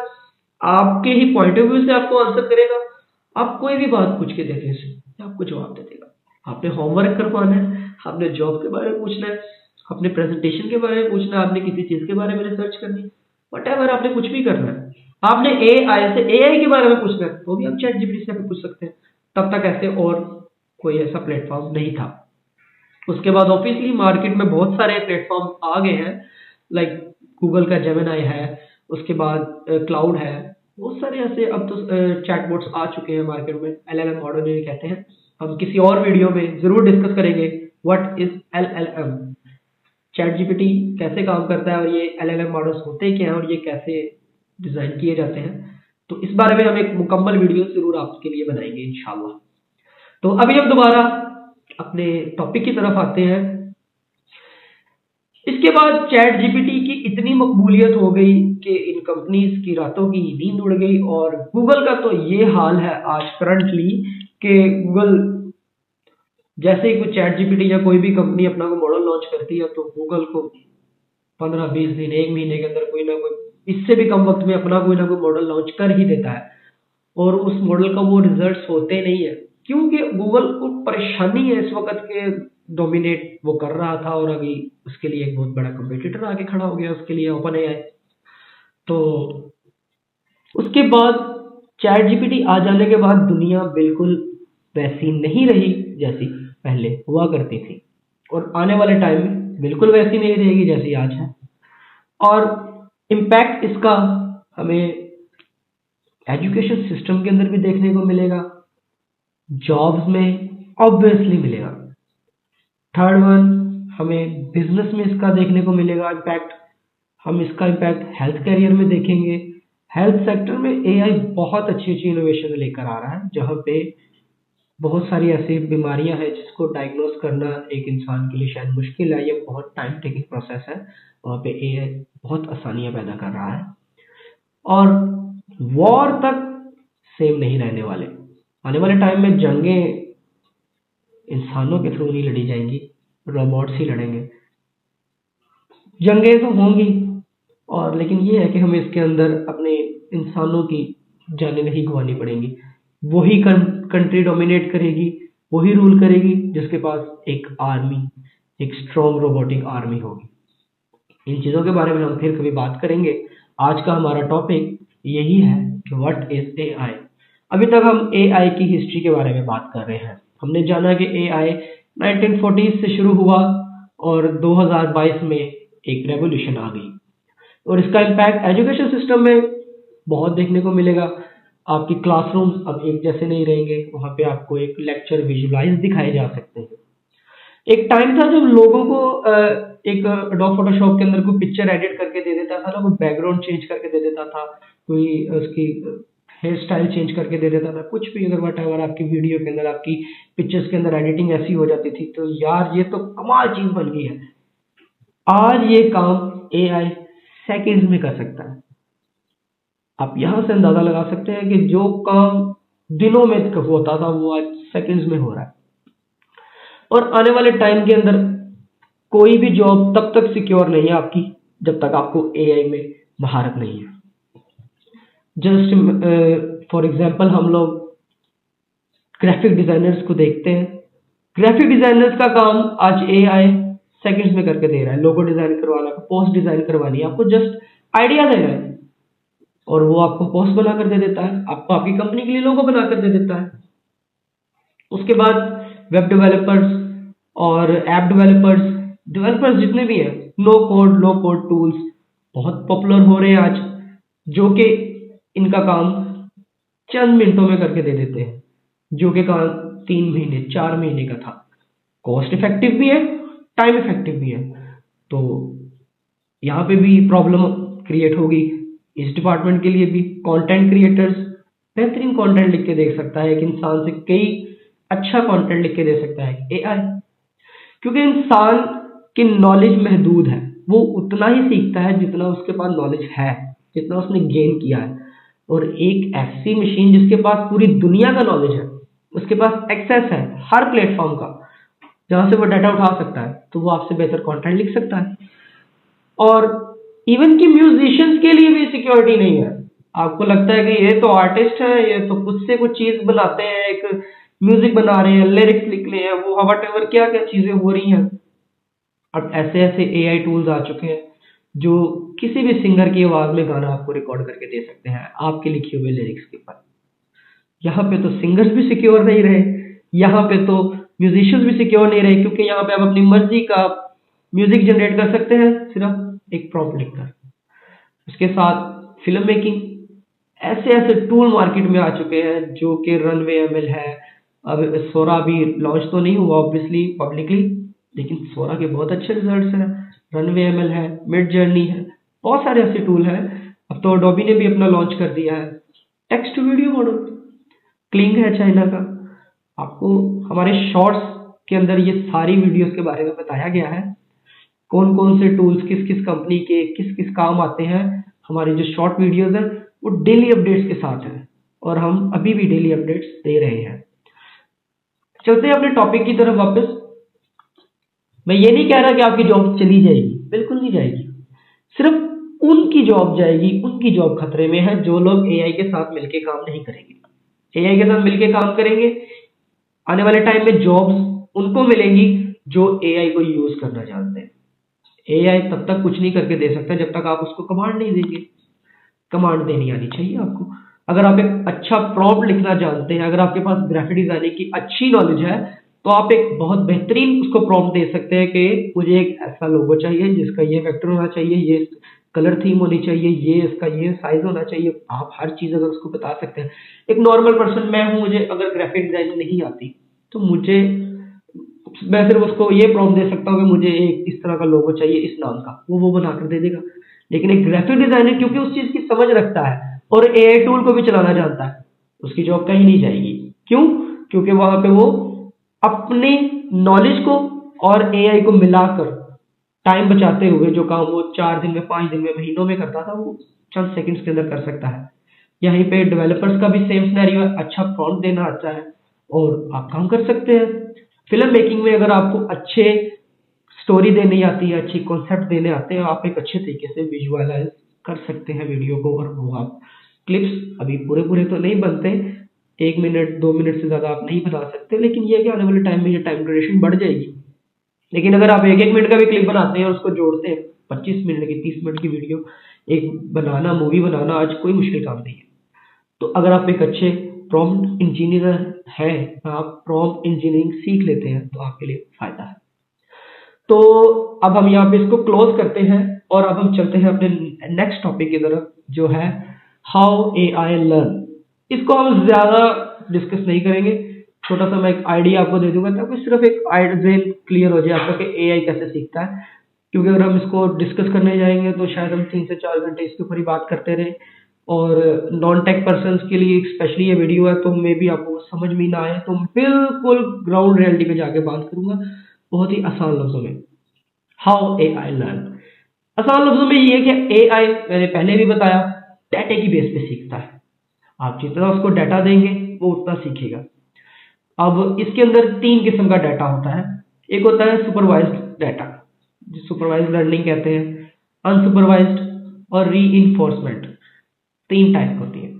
आपके ही पॉइंट ऑफ व्यू से आपको आंसर करेगा। आप कोई भी बात पूछ के देखें इसे, आपको जवाब दे देगा। आपने होमवर्क करवाना है, आपने जॉब के बारे में पूछना है, अपने प्रेजेंटेशन के बारे में पूछना है, आपने किसी चीज के बारे में रिसर्च करनी है, वटेवर आपने कुछ भी करना है, आपने एआई के बारे में पूछना है, तो भी आप चैट जीपीटी से पूछ सकते हैं। तब तक ऐसे और कोई ऐसा प्लेटफॉर्म नहीं था। उसके बाद ऑब्वियसली मार्केट में बहुत सारे प्लेटफॉर्म आ गए हैं, लाइक गूगल का जेमिनाई है, उसके बाद क्लाउड है, बहुत सारे ऐसे अब तो चैटबॉट्स आ चुके हैं मार्केट में। एलएलएम मॉडल भी कहते हैं। हम किसी और वीडियो में जरूर डिस्कस करेंगे what is LLM, chat GPT कैसे काम करता है और ये एलएलएम मॉडल्स होते क्या हैं और ये कैसे डिजाइन किए जाते हैं। तो इस बारे में हम एक मुकम्मल वीडियो जरूर आपके लिए बनाएंगे इंशाल्लाह। तो अभी हम दोबारा अपने टॉपिक की तरफ आते हैं। इसके बाद चैट जीपीटी की इतनी मकबूलियत हो गई कि इन कंपनीज की रातों की नींद उड़ गई, और गूगल का तो ये हाल है आज करंटली कि गूगल जैसे ही कोई चैट जीपीटी या कोई भी कंपनी अपना को मॉडल लॉन्च करती है तो गूगल को 15-20 दिन, एक महीने के अंदर कोई ना कोई, इससे भी कम वक्त में अपना कोई ना कोई मॉडल लॉन्च कर ही देता है। और उस मॉडल का वो रिजल्ट्स होते नहीं है, क्योंकि गूगल को परेशानी है इस वक्त के डोमिनेट वो कर रहा था, और अभी उसके लिए एक बहुत बड़ा कंपटीटर आके खड़ा हो गया उसके लिए, ओपन एआई। तो उसके बाद चैट जीपीटी आ जाने के बाद दुनिया बिल्कुल वैसी नहीं रही जैसी पहले हुआ करती थी, और आने वाले टाइम में बिल्कुल वैसी नहीं रहेगी जैसी आज है। और इम्पैक्ट इसका हमें एजुकेशन सिस्टम के अंदर भी देखने को मिलेगा, जॉब्स में ऑब्वियसली मिलेगा। थर्ड वन, हमें बिजनेस में इसका देखने को मिलेगा इम्पैक्ट। हम इसका इम्पैक्ट हेल्थ कैरियर में देखेंगे। हेल्थ सेक्टर में एआई बहुत अच्छी अच्छी इनोवेशन लेकर आ रहा है, जहाँ पे बहुत सारी ऐसी बीमारियां हैं जिसको डायग्नोस करना एक इंसान के लिए शायद मुश्किल है, ये बहुत टाइम टेकिंग प्रोसेस है, वहाँ पे एआई बहुत आसानियां पैदा कर रहा है। और वॉर तक सेम नहीं रहने वाले, आने वाले टाइम में जंगें इंसानों के थ्रू नहीं लड़ी जाएंगी, रोबोट्स ही लड़ेंगे। जंगें तो होंगी, और लेकिन ये है कि हमें इसके अंदर अपने इंसानों की जानें नहीं गंवानी पड़ेंगी। वही कंट्री डोमिनेट करेगी, वही रूल करेगी जिसके पास एक आर्मी, एक स्ट्रॉन्ग रोबोटिक आर्मी होगी। इन चीज़ों के बारे में हम फिर कभी बात करेंगे। आज का हमारा टॉपिक यही है कि व्हाट इज एआई। अभी तक हम एआई की हिस्ट्री के बारे में बात कर रहे हैं। हमने जाना कि एआई 1940 से शुरू हुआ और 2022 में एक रेवोल्यूशन आ गई, और इसका इम्पैक्ट एजुकेशन सिस्टम में बहुत देखने को मिलेगा। आपकी क्लासरूम्स अब एक जैसे नहीं रहेंगे, वहाँ पे आपको एक लेक्चर विजुलाइज दिखाए जा सकते हैं। एक टाइम था जब लोगों को एक एडोब फोटोशॉप के अंदर कोई पिक्चर एडिट करके दे देता था ना, कोई बैकग्राउंड चेंज करके दे देता था, कोई उसकी हेयर स्टाइल चेंज करके दे देता था, कुछ भी अगर वट एवर आपकी वीडियो के अंदर, आपकी पिक्चर्स के अंदर एडिटिंग ऐसी हो जाती थी, तो यार ये तो कमाल चीज बन गई है। आज ये काम एआई सेकंड्स में कर सकता है। आप यहां से अंदाजा लगा सकते हैं कि जो काम दिनों में होता था वो आज सेकंड्स में हो रहा है। और आने वाले टाइम के अंदर कोई भी जॉब तब तक सिक्योर नहीं है आपकी जब तक आपको एआई में महारत नहीं है। जस्ट फॉर एग्जांपल हम लोग ग्राफिक डिजाइनर्स को देखते हैं। ग्राफिक डिजाइनर्स का काम आज एआई सेकंड्स में करके दे रहा है। लोगो डिजाइन करवाना, पोस्ट डिजाइन करवानी है, आपको जस्ट आइडिया देना है और वो आपको पोस्ट बनाकर दे देता है, आपको आपकी कंपनी के लिए लोगो बनाकर दे देता है। उसके बाद वेब डेवलपर्स और ऐप डेवलपर्स जितने भी हैं, नो कोड लो कोड टूल्स बहुत पॉपुलर हो रहे हैं आज, जो कि इनका काम चंद मिनटों में करके दे देते हैं, जो कि काम 3 महीने 4 महीने का था। कॉस्ट इफेक्टिव भी है, टाइम इफेक्टिव भी है। तो यहाँ पे भी प्रॉब्लम क्रिएट होगी इस डिपार्टमेंट के लिए भी। कंटेंट क्रिएटर्स बेहतरीन कंटेंट लिख के दे सकता है, एक इंसान से कई अच्छा कंटेंट लिख के दे सकता है एआई, क्योंकि इंसान की नॉलेज महदूद है, वो उतना ही सीखता है जितना उसके पास नॉलेज है, जितना उसने गेन किया है। और एक ऐसी मशीन जिसके पास पूरी दुनिया का नॉलेज है, उसके पास एक्सेस है हर प्लेटफॉर्म का जहां से वो डाटा उठा सकता है, तो वो आपसे बेहतर कंटेंट लिख सकता है। और इवन कि म्यूजिशियंस के लिए भी सिक्योरिटी नहीं है। आपको लगता है कि ये तो आर्टिस्ट है, ये तो कुछ से कुछ चीज बनाते हैं, एक म्यूजिक बना रहे हैं, लिरिक्स लिख रहे हैं, वो वट एवर क्या क्या चीजें हो रही हैं। अब ऐसे ऐसे एआई टूल्स आ चुके हैं जो किसी भी सिंगर की आवाज में गाना आपको रिकॉर्ड करके दे सकते हैं आपके लिखे हुए लिरिक्स के ऊपर। यहाँ पे तो सिंगर्स भी सिक्योर नहीं रहे, यहाँ पे तो म्यूजिशियंस भी सिक्योर नहीं रहे, क्योंकि यहाँ पे आप अपनी मर्जी का म्यूजिक जनरेट कर सकते हैं सिर्फ एक प्रॉम्प्ट लिखकर। उसके साथ फिल्म मेकिंग, ऐसे ऐसे टूल मार्केट में आ चुके हैं जो कि रनवे एमएल है। अब सोरा अभी लॉन्च तो नहीं हुआ ऑब्वियसली पब्लिकली, लेकिन सोरा के बहुत अच्छे रिजल्ट्स हैं। रनवे एमएल है, मिड जर्नी है, बहुत सारे ऐसे टूल हैं। अब तो अडोबी ने भी अपना लॉन्च कर दिया है text to video model. Kling है चाइना का। आपको हमारे शॉर्ट्स के अंदर ये सारी वीडियोस के बारे में बताया गया है। कौन कौन से टूल्स किस किस कंपनी के किस किस काम आते हैं। हमारी जो शॉर्ट वीडियोस है वो डेली अपडेट्स के साथ है और हम अभी भी डेली अपडेट्स दे रहे हैं। चलते हैं अपने टॉपिक की तरफ वापस। मैं ये नहीं कह रहा कि आपकी जॉब चली जाएगी, बिल्कुल नहीं जाएगी। सिर्फ उनकी जॉब जाएगी, उनकी जॉब खतरे में है जो लोग एआई के साथ मिलकर काम नहीं करेंगे। एआई के साथ मिलकर काम करेंगे, आने वाले टाइम में जॉब्स उनको मिलेंगी जो एआई को यूज करना जानते हैं। एआई तब तक कुछ नहीं करके दे सकता जब तक आप उसको कमांड नहीं देंगे। कमांड देनी आनी चाहिए आपको। अगर आप एक अच्छा प्रॉम्प्ट लिखना जानते हैं, अगर आपके पास ग्राफिक डिजाइनिंग की अच्छी नॉलेज है, तो आप एक बहुत बेहतरीन उसको प्रॉम्प्ट दे सकते हैं कि मुझे एक ऐसा लोगो चाहिए जिसका ये वेक्टर होना चाहिए, ये कलर थीम होनी चाहिए, ये इसका ये साइज होना चाहिए। आप हर चीज अगर उसको बता सकते हैं। एक नॉर्मल पर्सन मैं हूं, मुझे अगर ग्राफिक डिजाइनिंग नहीं आती तो मैं सिर्फ उसको ये प्रॉम्प्ट दे सकता हूँ कि मुझे एक इस तरह का लोगो चाहिए इस नाम का, वो बनाकर दे देगा। लेकिन एक ग्राफिक डिजाइनर क्योंकि उस चीज की समझ रखता है और एआई टूल को भी चलाना जानता है, उसकी जॉब कहीं नहीं जाएगी। क्यों? क्योंकि वहां पे वो अपने नॉलेज को और एआई को मिलाकर टाइम बचाते हुए जो काम वो 4 दिन में, 5 दिन में, महीनों में करता था, वो चंद सेकंड्स के अंदर कर सकता है। यहीं पे डेवलपर्स का भी सेम सिनेरियो है। अच्छा प्रॉम्प्ट देना आता है और आप काम कर सकते हैं। फिल्म मेकिंग में अगर आपको अच्छे स्टोरी देनी आती है, अच्छी कॉन्सेप्ट देने आते हैं, आप एक अच्छे तरीके से विजुअलाइज कर सकते हैं वीडियो को। और वो आप क्लिप्स अभी पूरे पूरे तो नहीं बनते, 1 मिनट 2 मिनट से ज्यादा आप नहीं बना सकते, लेकिन ये कि आने वाले टाइम में ये टाइम ड्यूरेशन बढ़ जाएगी। लेकिन अगर आप 1 1 मिनट का भी क्लिप बनाते हैं और उसको जोड़ते हैं 25 मिनट की, 30 मिनट की वीडियो एक बनाना, मूवी बनाना आज कोई मुश्किल काम नहीं है। तो अगर आप एक अच्छे प्रॉम्प्ट इंजीनियर हैं, आप प्रॉम्प्ट इंजीनियरिंग सीख लेते हैं, तो आपके लिए फायदा है। तो अब हम यहाँ पे इसको क्लोज करते हैं और अब हम चलते हैं अपने नेक्स्ट टॉपिक की तरफ, जो है हाउ एआई लर्न। इसको हम ज्यादा डिस्कस नहीं करेंगे, छोटा सा मैं एक आइडिया आपको दे दूंगा ताकि सिर्फ एक आइडिया क्लियर हो जाए आपका कि एआई कैसे सीखता है। क्योंकि अगर हम इसको डिस्कस करने जाएंगे तो शायद हम 3 से 4 घंटे इसके ऊपर ही बात करते रहे, और नॉन टेक पर्सन के लिए स्पेशली ये वीडियो है, तो मे भी आपको समझ में ना आए, तो बिल्कुल ग्राउंड रियलिटी पे जाके बात करूंगा बहुत ही आसान लफ्जों में। हाउ एआई लर्न, आसान लफ्जों में ये है कि एआई, मैंने पहले भी बताया, डाटा की बेस पे सीखता है। आप जितना उसको डाटा देंगे वो उतना सीखेगा। अब इसके अंदर 3 किस्म का डाटा होता है। एक होता है सुपरवाइज्ड डाटा, जो सुपरवाइज्ड लर्निंग कहते हैं, अनसुपरवाइज्ड और रीइंफोर्समेंट, 3 टाइप होती है।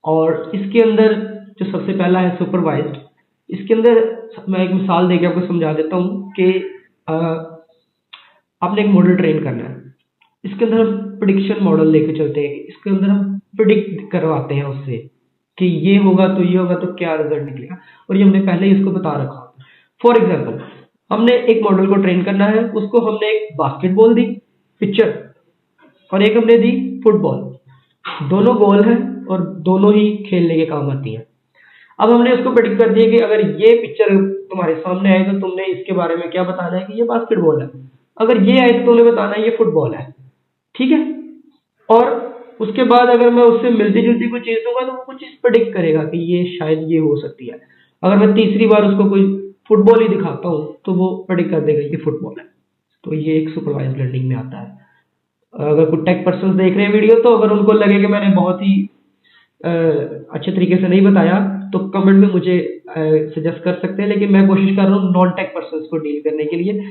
और इसके अंदर जो सबसे पहला है सुपरवाइज्ड, इसके अंदर मैं एक मिसाल देके आपको समझा देता हूँ कि आपने एक मॉडल ट्रेन करना है। इसके अंदर हम प्रिडिक्शन मॉडल लेके चलते हैं, इसके अंदर हम प्रिडिक्ट करवाते हैं उससे कि ये होगा तो ये होगा तो क्या रिजल्ट निकलेगा, और ये हमने पहले ही इसको बता रखा होता है। फॉर एग्जाम्पल, हमने एक मॉडल को ट्रेन करना है, उसको हमने एक बास्केटबॉल दी पिक्चर और एक हमने दी फुटबॉल। दोनों गोल हैं और दोनों ही खेलने के काम आती हैं। अब हमने उसको प्रेडिक्ट कर दिया कि अगर ये पिक्चर तुम्हारे सामने आए तो तुमने इसके बारे में क्या बताना है कि ये बास्केटबॉल है, अगर ये आए तो तुमने बताना है ये फुटबॉल है। ठीक है। और उसके बाद अगर मैं उससे मिलती जुलती कोई चीज दूंगा तो वो कुछ चीज प्रेडिक्ट करेगा कि ये शायद ये हो सकती है। अगर मैं तीसरी बार उसको कोई फुटबॉल ही दिखाता हूँ तो वो प्रेडिक्ट कर देगा कि फुटबॉल है। तो ये एक सुपरवाइज लर्निंग में आता है। अगर कुछ टेक पर्सन देख रहे हैं वीडियो, तो अगर उनको लगे कि मैंने बहुत ही अच्छे तरीके से नहीं बताया तो कमेंट में मुझे सजेस्ट कर सकते हैं, लेकिन मैं कोशिश कर रहा हूँ नॉन टेक पर्सन को डील करने के लिए।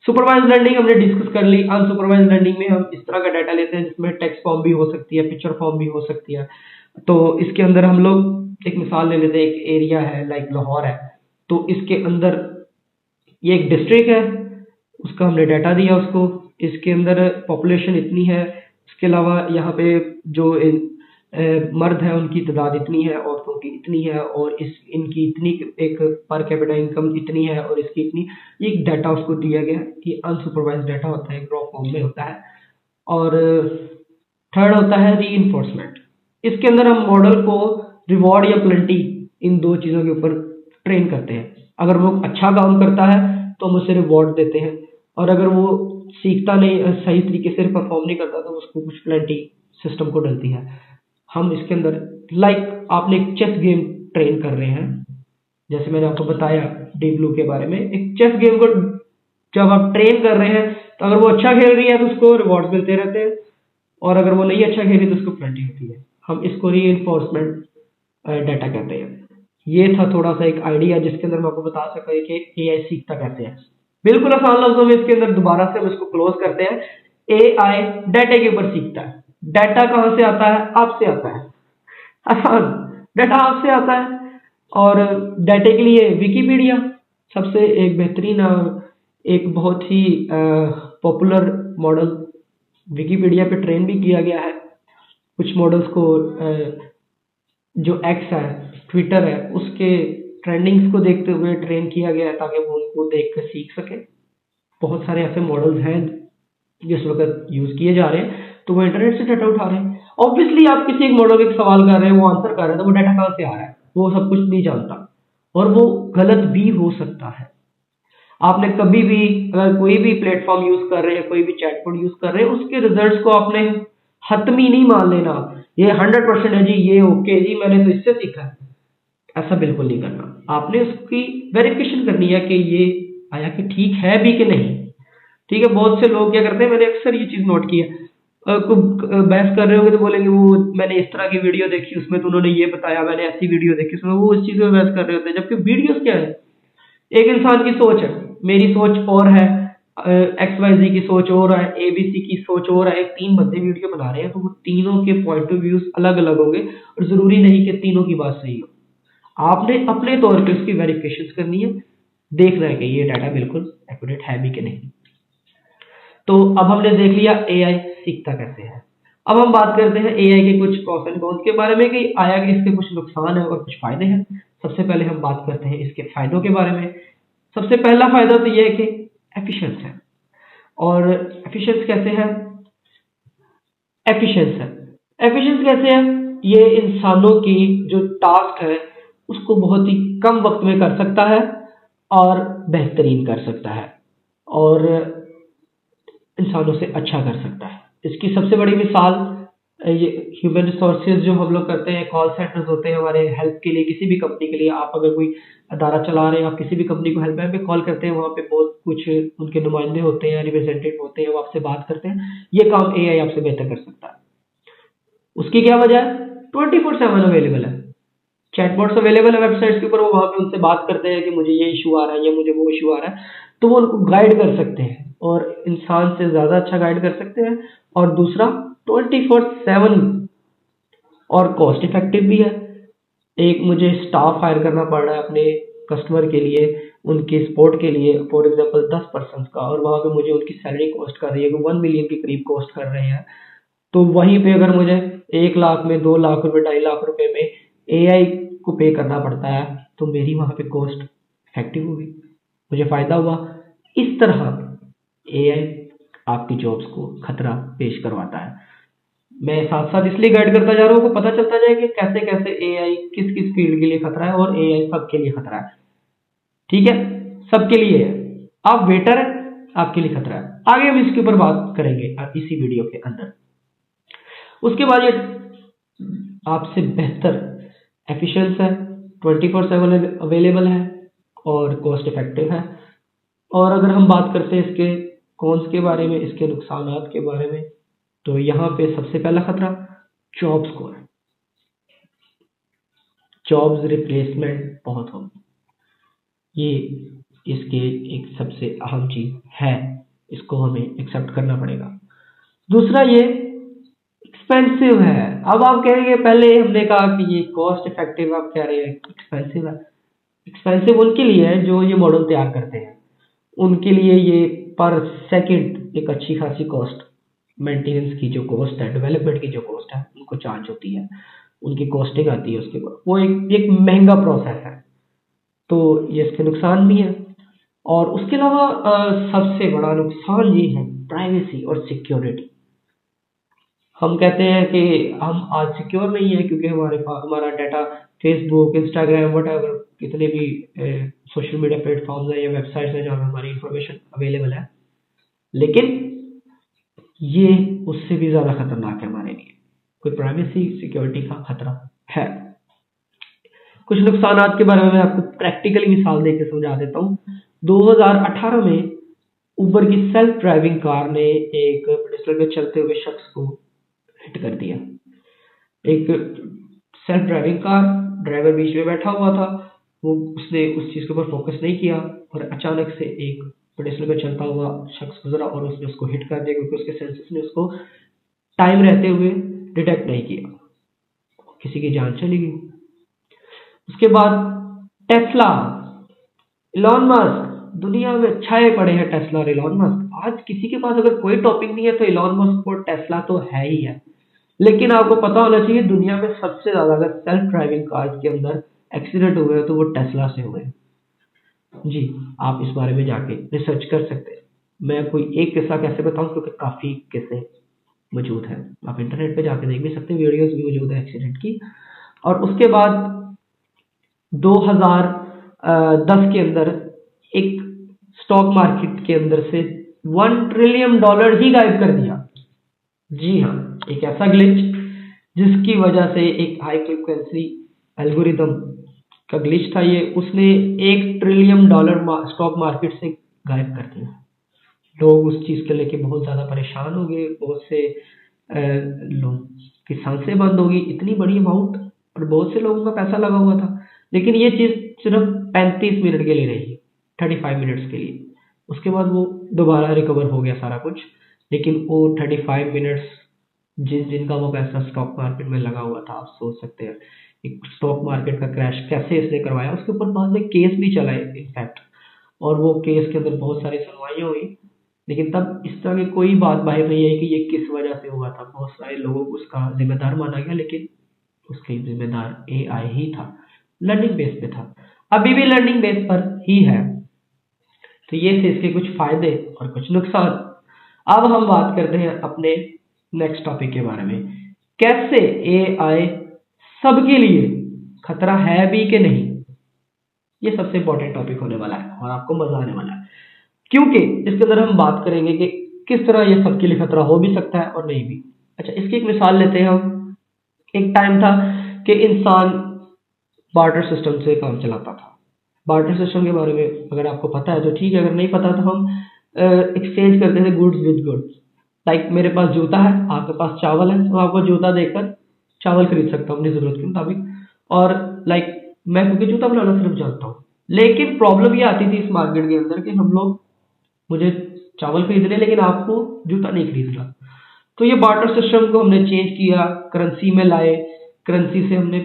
सुपरवाइज लर्निंग हमने डिस्कस कर ली। अनसुपरवाइज लर्निंग में हम इस तरह का डाटा लेते हैं जिसमें टेक्स्ट फॉर्म भी हो सकती है, पिक्चर फॉर्म भी हो सकती है। तो इसके अंदर हम लोग एक मिसाल ले लेते हैं, एक एरिया है लाइक लाहौर है, तो इसके अंदर ये एक डिस्ट्रिक्ट है, उसका हमने डाटा दिया उसको, इसके अंदर पॉपुलेशन इतनी है, इसके अलावा यहाँ पे जो मर्द है उनकी तादाद इतनी है, औरतों की इतनी है, और इनकी इतनी एक पर कैपिटा इनकम इतनी है, और इसकी इतनी, एक डाटा उसको दिया गया। ये अनसुपरवाइज डाटा होता है, रॉ फॉर्म में होता है। और थर्ड होता है रीइंफोर्समेंट। इसके अंदर हम मॉडल को रिवॉर्ड या प्लेंटी, इन 2 चीजों के ऊपर ट्रेन करते हैं। अगर वो अच्छा काम करता है तो हम उसे रिवॉर्ड देते हैं, और अगर वो सीखता नहीं, सही तरीके से परफॉर्म नहीं करता, तो उसको कुछ प्लेंटी सिस्टम को डलती है। हम इसके अंदर लाइक आपने एक चेस गेम ट्रेन कर रहे हैं, जैसे मैंने आपको बताया डीप ब्लू के बारे में, एक चेस गेम को जब आप ट्रेन कर रहे हैं तो अगर वो अच्छा खेल रही है तो उसको रिवॉर्ड मिलते रहते हैं, और अगर वो नहीं अच्छा खेली तो उसको पेनल्टी होती है। हम इसको री इन्फोर्समेंट डाटा कहते हैं। ये था थोड़ा सा एक आइडिया जिसके अंदर मैं आपको बता सका कि एआई सीखता कैसे है। बिल्कुल आसान लफ्जों में इसके अंदर दोबारा से हम इसको क्लोज करते हैं। एआई डाटा के ऊपर सीखता है। डाटा कहाँ से आता है? आपसे आता है। आसान, डाटा आपसे आता है। और डाटा के लिए विकिपीडिया सबसे एक बेहतरीन एक बहुत ही पॉपुलर मॉडल विकिपीडिया पे ट्रेन भी किया गया है। कुछ मॉडल्स को जो एक्स है, ट्विटर है, उसके ट्रेंडिंग्स को देखते हुए ट्रेन किया गया है ताकि वो उनको देख कर सीख सके। बहुत सारे ऐसे मॉडल्स हैं जिस वक्त यूज किए जा रहे हैं, तो वो इंटरनेट से डाटा उठा रहे हैं। ऑब्वियसली आप किसी एक मॉडल का सवाल कर रहे हैं, वो आंसर कर रहे हैं, तो वो डाटा कहाँ से आ रहा है? वो सब कुछ नहीं जानता, और वो गलत भी हो सकता है। आपने कभी भी अगर कोई भी प्लेटफॉर्म यूज कर रहे हैं, कोई भी चैटबॉट यूज कर रहे हैं, उसके रिजल्ट्स को आपने हतमी नहीं मान लेना, ये 100% है जी, ये ओके जी, मैंने तो इससे सीखा है। ऐसा बिल्कुल नहीं करना। आपने उसकी वेरिफिकेशन करनी है कि ये आया कि ठीक है भी कि नहीं। ठीक है, बहुत से लोग क्या करते हैं, मैंने अक्सर ये चीज नोट की है, बहस कर रहे होंगे तो बोलेंगे वो मैंने इस तरह की वीडियो देखी, उसमें तो उन्होंने ये बताया, मैंने ऐसी वीडियो देखी, उसमें वो इस चीज में बहस कर रहे होते हैं। जबकि वीडियोस क्या है? एक इंसान की सोच है, मेरी सोच और है, एक्स वाई जी की सोच और है, एबीसी की सोच और है। तीन बंदे वीडियो बना रहे हैं तो वो तीनों के पॉइंट ऑफ व्यूज अलग अलग होंगे, और जरूरी नहीं कि तीनों की बात सही हो। आपने अपने तौर पे उसकी वेरिफिकेशन करनी है, देखना है कि ये डाटा बिल्कुल एक्यूरेट है भी कि नहीं। तो अब हमने देख लिया एआई सीखता कैसे है। अब हम बात करते हैं एआई के कुछ प्रॉस एंड कॉन्स के बारे में, कि आया कि इसके कुछ नुकसान है और कुछ फायदे हैं। सबसे पहले हम बात करते हैं इसके फायदों के बारे में। सबसे पहला फायदा तो यह है कि एफिशिएंस है। और एफिशिएंस कैसे है? एफिशिएंस है एफिशिएंस कैसे है? ये इंसानों की जो टास्क है उसको बहुत ही कम वक्त में कर सकता है और बेहतरीन कर सकता है, और इंसानों से अच्छा कर सकता है। इसकी सबसे बड़ी मिसाल ये ह्यूमन रिसोर्सेज जो हम लोग करते हैं, कॉल सेंटर्स होते हैं हमारे हेल्प के लिए, किसी भी कंपनी के लिए। आप अगर कोई अदारा चला रहे हैं, आप किसी भी कंपनी को हेल्पलाइन पे कॉल करते हैं, वहाँ पे बहुत कुछ उनके नुमाइंदे होते हैं, रिप्रेजेंटेटिव होते हैं, वो आपसे बात करते हैं। ये काम एआई आपसे बेहतर कर सकता है। उसकी क्या वजह है? 24/7 अवेलेबल है, चैटबॉट्स अवेलेबल है वेबसाइट्स के ऊपर। वो वहाँ पे उनसे बात करते हैं कि मुझे ये इशू आ रहा है या मुझे वो इशू आ रहा है, तो वो उनको गाइड कर सकते हैं, और इंसान से ज़्यादा अच्छा गाइड कर सकते हैं। और दूसरा, 24/7 और कॉस्ट इफेक्टिव भी है। एक मुझे स्टाफ हायर करना पड़ रहा है अपने कस्टमर के लिए, उनके सपोर्ट के लिए, फॉर एग्जांपल 10 पर्सन का, और वहाँ पे मुझे उनकी सैलरी कॉस्ट कर रही है कि 1 मिलियन के करीब कॉस्ट कर रहे हैं। तो वहीं पे अगर मुझे 1 लाख में, 2 लाख रुपए, 2.5 लाख रुपए में एआई को पे करना पड़ता है, तो मेरी वहाँ पे कॉस्ट इफेक्टिव होगी, मुझे फायदा हुआ। इस तरह एआई आपकी जॉब्स को खतरा पेश करवाता है। मैं साथ साथ इसलिए गाइड करता जा रहा हूँ, को पता चलता जाए कि कैसे कैसे एआई किस किस फील्ड के लिए खतरा है, और एआई सबके लिए खतरा है। ठीक है, सबके लिए है। आप वेटर है, आपके लिए खतरा है। आगे हम इसके ऊपर बात करेंगे इसी वीडियो के अंदर। उसके बाद ये आपसे बेहतर एफिशिएंस है, 24/7 अवेलेबल है, और कॉस्ट इफेक्टिव है। और अगर हम बात करते हैं इसके कॉन्स के बारे में, इसके नुकसानात के बारे में, तो यहाँ पे सबसे पहला खतरा जॉब्स को है। जॉब्स रिप्लेसमेंट बहुत होगी, ये इसके एक सबसे अहम चीज है, इसको हमें एक्सेप्ट करना पड़ेगा। दूसरा, ये एक्सपेंसिव है। अब आप कहेंगे, पहले हमने कहा कि ये कॉस्ट इफेक्टिव, आप कह रहे हैं एक्सपेंसिव है। एक्सपेंसिव उनके लिए है जो ये मॉडल तैयार करते हैं, उनके लिए ये पर सेकंड एक अच्छी खासी कॉस्ट, मेंटेनेंस की जो कॉस्ट है, डेवलपमेंट की जो कॉस्ट है, उनको चार्ज होती है, उनकी कॉस्टिंग आती है उसके बाद। वो एक महंगा प्रोसेस है, तो ये इसके नुकसान भी हैं। और उसके अलावा सबसे बड़ा नुकसान ये है प्राइवेसी और सिक्योरिटी। हम कहते हैं कि हम आज सिक्योर नहीं है क्योंकि हमारे पास हमारा डाटा फेसबुक, इंस्टाग्राम, वट कितने भी सोशल मीडिया प्लेटफॉर्म्स हैं या वेबसाइट्स हैं जहाँ हमारी इंफॉर्मेशन अवेलेबल है। लेकिन ये उससे भी ज़्यादा खतरनाक है हमारे लिए, कोई प्राइवेसी सिक्योरिटी का खतरा है। कुछ नुकसानात के बारे में मैं आपको प्रैक्टिकली मिसाल देकर समझा देता हूँ। 2018 में उबर की सेल्फ ड्राइविंग कार ने एक पेडेस्टल पे चलते हुए शख्स को हिट कर दिया। एक सेल्फ ड्राइविंग कार, ड्राइवर बीच में बैठा हुआ था, वो उसने उस चीज़ के ऊपर फोकस नहीं किया और अचानक से एक पेडेस्टल पे चलता हुआ शख्स गुजरा और उसने उसको हिट कर दिया, क्योंकि उसके सेंसेस ने उसको टाइम रहते हुए डिटेक्ट नहीं किया। किसी की जान चली गई। उसके बाद टेस्ला, इलॉन मस्क, दुनिया में छाए पड़े हैं टेस्ला और इलॉन मस्क। आज किसी के पास अगर कोई टॉपिक नहीं है तो इलॉन मस्क और टेस्ला तो है ही है। लेकिन आपको पता होना चाहिए, दुनिया में सबसे ज्यादा अगर सेल्फ ड्राइविंग कार्स के अंदर एक्सीडेंट हुए हैं तो वो टेस्ला से हुए हैं। जी, आप इस बारे में जाके रिसर्च कर सकते हैं। मैं कोई एक किस्सा कैसे बताऊं, क्योंकि काफी किस्से मौजूद है, आप इंटरनेट पे जाके देख भी सकते हैं, वीडियोस भी मौजूद है एक्सीडेंट की। और उसके बाद 2010 के अंदर एक स्टॉक मार्केट के अंदर से $1 ट्रिलियन ही गायब कर दिया। जी हाँ, एक ऐसा ग्लिच जिसकी वजह से एक हाई फ्रिक्वेंसी एल्गोरिदम का ग्लिच था ये, उसने $1 ट्रिलियन स्टॉक मार्केट से गायब कर दिया। लोग उस चीज के लेके बहुत ज्यादा परेशान हो गए, बहुत से लोग की सांसें बंद हो गई, इतनी बड़ी अमाउंट और बहुत से लोगों का पैसा लगा हुआ था। लेकिन ये चीज सिर्फ 35 मिनट के लिए रही, 35 मिनट्स के लिए। उसके बाद वो दोबारा रिकवर हो गया सारा कुछ। लेकिन वो 35 मिनट्स जिनका वो पैसा स्टॉक मार्केट में लगा हुआ था, आप सोच सकते हैं एक स्टॉक मार्केट का क्रैश कैसे इसने करवाया। उसके ऊपर बाद में केस भी चला इनफैक्ट, और वो केस के अंदर बहुत सारी सुनवाइयाँ हुई, लेकिन तब इस तरह की कोई बात बाहर नहीं आई कि ये किस वजह से हुआ था। बहुत सारे लोगों को उसका जिम्मेदार माना गया, लेकिन उसके जिम्मेदार एआई ही था, लर्निंग बेस पे था, अभी भी लर्निंग बेस पर ही है। तो ये थे इसके कुछ फायदे और कुछ नुकसान। अब हम बात करते हैं अपने नेक्स्ट टॉपिक के बारे में, कैसे एआई सबके लिए खतरा है भी कि नहीं। ये सबसे इंपॉर्टेंट टॉपिक होने वाला है और आपको मजा आने वाला है, क्योंकि इसके अंदर हम बात करेंगे कि किस तरह ये सबके लिए खतरा हो भी सकता है और नहीं भी। अच्छा, इसकी एक मिसाल लेते हैं हम। एक टाइम था कि इंसान बार्टर सिस्टम से काम चलाता था। बार्टर सिस्टम के बारे में अगर आपको पता है तो ठीक है, अगर नहीं पता तो हम एक्सचेंज करते थे गुड्स विद गुड्स। लाइक मेरे पास जूता है, आपके पास चावल है, तो आपको जूता देकर चावल खरीद सकता हूँ अपनी जरूरत के मुताबिक। और लाइक मैं क्योंकि जूता बनाना सिर्फ जानता हूँ, लेकिन प्रॉब्लम ये आती थी इस मार्केट के अंदर कि हम लोग, मुझे चावल खरीदने लेकिन आपको जूता नहीं खरीदना। तो ये बार्टर सिस्टम को हमने चेंज किया, करेंसी में लाए, करेंसी से हमने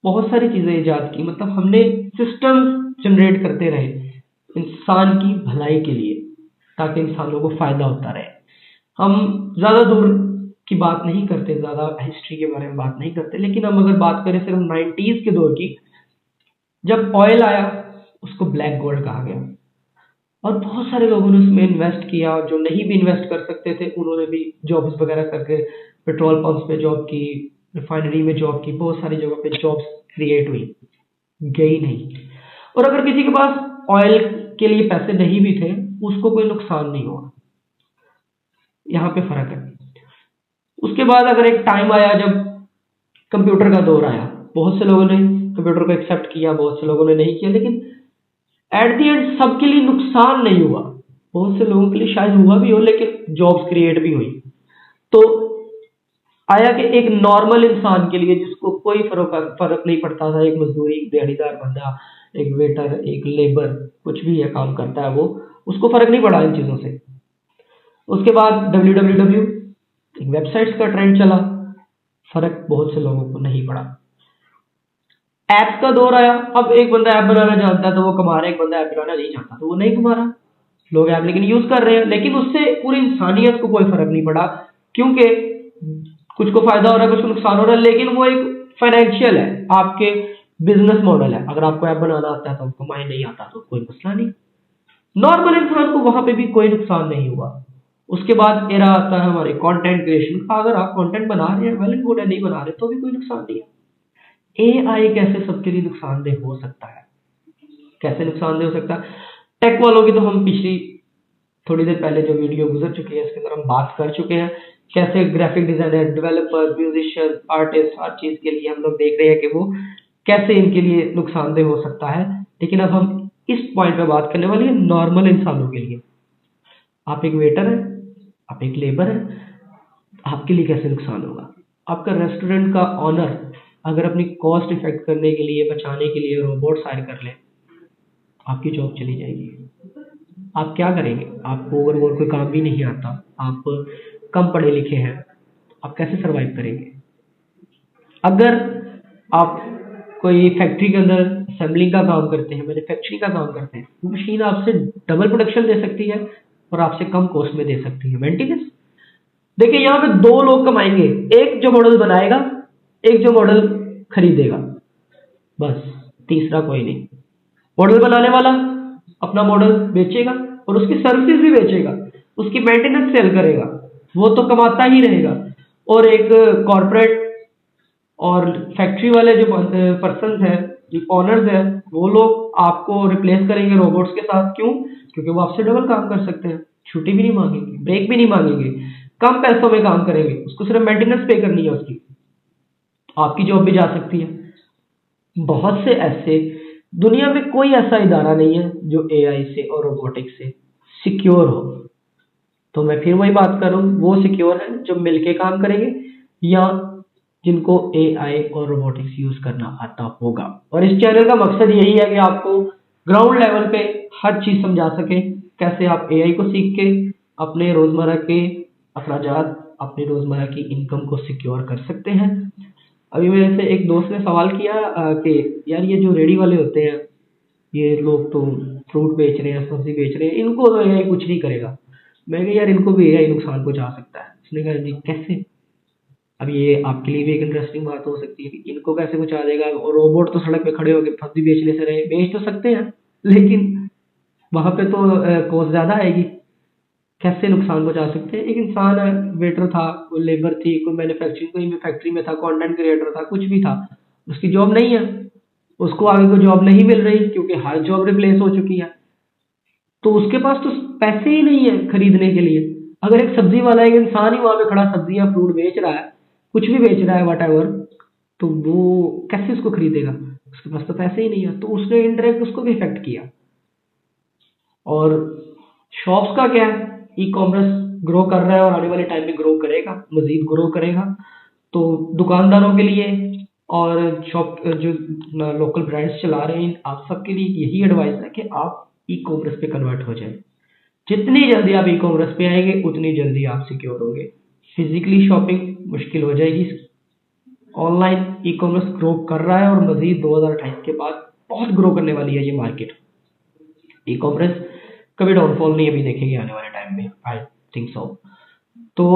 बहुत सारी चीजें इजाद की, मतलब हमने सिस्टम जनरेट करते रहे इंसान की भलाई के लिए, ताकि इंसानों को फायदा होता रहे। हम ज्यादा दूर की बात नहीं करते, ज्यादा हिस्ट्री के बारे में बात नहीं करते, लेकिन हम अगर बात करें सिर्फ 90s के दौर की, जब ऑयल आया उसको ब्लैक गोल्ड कहा गया और बहुत सारे लोगों ने उसमें इन्वेस्ट किया। जो नहीं भी इन्वेस्ट कर सकते थे उन्होंने भी जॉब्स वगैरह करके पेट्रोल पंप्स पे जॉब की, रिफाइनरी में जॉब की, बहुत सारी जगह पे जॉब्स क्रिएट हुई, गई नहीं। और अगर किसी के पास ऑयल के लिए पैसे नहीं भी थे उसको कोई नुकसान नहीं हुआ। यहाँ पे फर्क है। उसके बाद अगर एक टाइम आया जब कंप्यूटर का दौर आया, बहुत से लोगों ने कंप्यूटर को एक्सेप्ट किया, बहुत से लोगों ने नहीं किया, लेकिन एट दी एंड सबके लिए नुकसान नहीं हुआ। बहुत से लोगों के लिए शायद हुआ भी हो, लेकिन जॉब्स क्रिएट भी हुई। तो आया कि एक नॉर्मल इंसान के लिए जिसको कोई फर्क नहीं पड़ता था, एक मजदूरी, एक दिहाड़ीदार बंदा, एक वेटर, एक लेबर, कुछ भी है काम करता है वो, उसको फर्क नहीं पड़ा इन चीजों से। उसके बाद www एक वेबसाइट्स का ट्रेंड चला, फर्क बहुत से लोगों को नहीं पड़ा। ऐप का दौर आया, अब एक बंदा ऐप बनाना जानता है तो वो कमा रहा है, एक बंदा ऐप बनाना नहीं जानता तो वो नहीं कमा रहा। लोग ऐप लेकिन यूज कर रहे हैं, लेकिन उससे पूरी इंसानियत को कोई फर्क नहीं पड़ा, क्योंकि कुछ को फायदा हो रहा है, कुछ को नुकसान हो रहा है, लेकिन वो एक फाइनेंशियल है, आपके बिजनेस मॉडल है। अगर आपको ऐप बनाना आता है तो कमाई, नहीं आता तो कोई मसला नहीं। नॉर्मल इंसान को वहां पे भी कोई नुकसान नहीं हुआ। उसके बाद एरा आता है हमारे कंटेंट क्रिएशन का। अगर आप कंटेंट बना रहे हैं, वेल एंड गुड है, नहीं बना रहे तो भी कोई नुकसान नहीं है। एआई कैसे सबके लिए नुकसानदेह हो सकता है, कैसे नुकसानदेह हो सकता है? टेक वालों की तो हम पिछली थोड़ी देर पहले जो वीडियो गुजर चुकी है इसके अंदर हम बात कर चुके हैं, कैसे graphic designer, developer, musician, artist, हर चीज के लिए हम लोग देख रहे हैं कि वो कैसे इनके लिए नुकसानदेह हो सकता है। लेकिन अब हम इस पॉइंट पे बात करने वाले हैं नॉर्मल इंसानों के लिए। आप एक वेटर हैं, आप एक लेबर हैं, आपके लिए कैसे नुकसान होगा? आपका रेस्टोरेंट का ऑनर अगर अपनी कॉस्ट इफेक्ट करने के लिए, बचाने के लिए रोबोट्स हायर कर ले, आपकी जॉब चली जाएगी। आप क्या करेंगे? आपको अगर और कोई काम भी नहीं आता, आप कम पढ़े लिखे हैं, आप कैसे सरवाइव करेंगे? अगर आप कोई फैक्ट्री के अंदर असेंबलिंग का काम करते हैं, मैन्युफैक्चरिंग का काम करते हैं, वो मशीन आपसे डबल प्रोडक्शन दे सकती है और आपसे कम कॉस्ट में दे सकती है। मेंटेनेंस, देखिए यहाँ पे दो लोग कमाएंगे, एक जो मॉडल बनाएगा, एक जो मॉडल खरीदेगा, बस, तीसरा कोई नहीं। मॉडल बनाने वाला अपना मॉडल बेचेगा और उसकी सर्विसेज भी बेचेगा, उसकी मेंटेनेंस सेल करेगा, वो तो कमाता ही रहेगा। और एक कॉर्पोरेट और फैक्ट्री वाले जो पर्सन है, जो ऑनर्स है, वो लोग आपको रिप्लेस करेंगे रोबोट्स के साथ। क्यों? क्योंकि वो आपसे डबल काम कर सकते हैं, छुट्टी भी नहीं मांगेंगे, ब्रेक भी नहीं मांगेंगे, कम पैसों में काम करेंगे, उसको सिर्फ मेंटेनेंस पे करनी है उसकी, आपकी जॉब भी जा सकती है। बहुत से ऐसे, दुनिया में कोई ऐसा इदारा नहीं है जो एआई से और रोबोटिक्स से सिक्योर हो। तो मैं फिर वही बात करूं, वो सिक्योर है जो मिलके काम करेंगे या जिनको एआई और रोबोटिक्स यूज करना आता होगा। और इस चैनल का मकसद यही है कि आपको ग्राउंड लेवल पे हर चीज समझा सके, कैसे आप एआई को सीख के अपने रोजमर्रा के अखराजात, अपनी रोजमर्रा की इनकम को सिक्योर कर सकते हैं। अभी मेरे से एक दोस्त ने सवाल किया कि यार ये जो रेडी वाले होते हैं, ये लोग तो फ्रूट बेच रहे हैं, सब्जी बेच रहे हैं, इनको तो एआई कुछ नहीं करेगा। मैं कहा यार इनको भी एआई नुकसान पहुंचा सकता है। उसने कहा जी कैसे? अब ये आपके लिए भी एक इंटरेस्टिंग बात हो सकती है कि इनको कैसे पहुंचा देगा, और रोबोट तो सड़क पे खड़े होकर सब्जी बेचने से रहे, बेच तो सकते हैं लेकिन वहां पे तो कॉस्ट ज्यादा आएगी। कैसे नुकसान पहुंचा सकते हैं? एक इंसान है, वेटर था, कोई लेबर थी, कोई मैन्युफैक्चरिंग कोई फैक्ट्री में था, कंटेंट क्रिएटर था, कुछ भी था, उसकी जॉब नहीं है, उसको आगे कोई जॉब नहीं मिल रही क्योंकि हर जॉब रिप्लेस हो चुकी है। तो उसके पास तो पैसे ही नहीं है खरीदने के लिए। अगर एक सब्जी वाला, एक इंसान ही वहां पे खड़ा सब्जी या फ्रूट बेच रहा है, कुछ भी बेच रहा है वट एवर, तो वो कैसे उसको खरीदेगा? उसके पास तो पैसे ही नहीं है। तो उसने इनडायरेक्ट उसको भी इफेक्ट किया। और शॉप्स का क्या है, ई कॉमर्स ग्रो कर रहा है और आने वाले टाइम में ग्रो करेगा, मजीद ग्रो करेगा। तो दुकानदारों के लिए और शॉप जो लोकल ब्रांड्स चला रहे हैं, आप सबके लिए यही एडवाइस है कि आप ई कॉमर्स पे कन्वर्ट हो जाए। जितनी जल्दी आप ई कॉमर्स पे आएंगे उतनी जल्दी आप सिक्योर होंगे। फिजिकली शॉपिंग मुश्किल हो जाएगी, ऑनलाइन ई कॉमर्स ग्रो कर रहा है और मजीद 2028 के बाद बहुत ग्रो करने वाली है ये मार्केट। ई कॉमर्स कभी डाउनफॉल नहीं अभी देखेंगे आने वाले टाइम में, आई थिंक सो। तो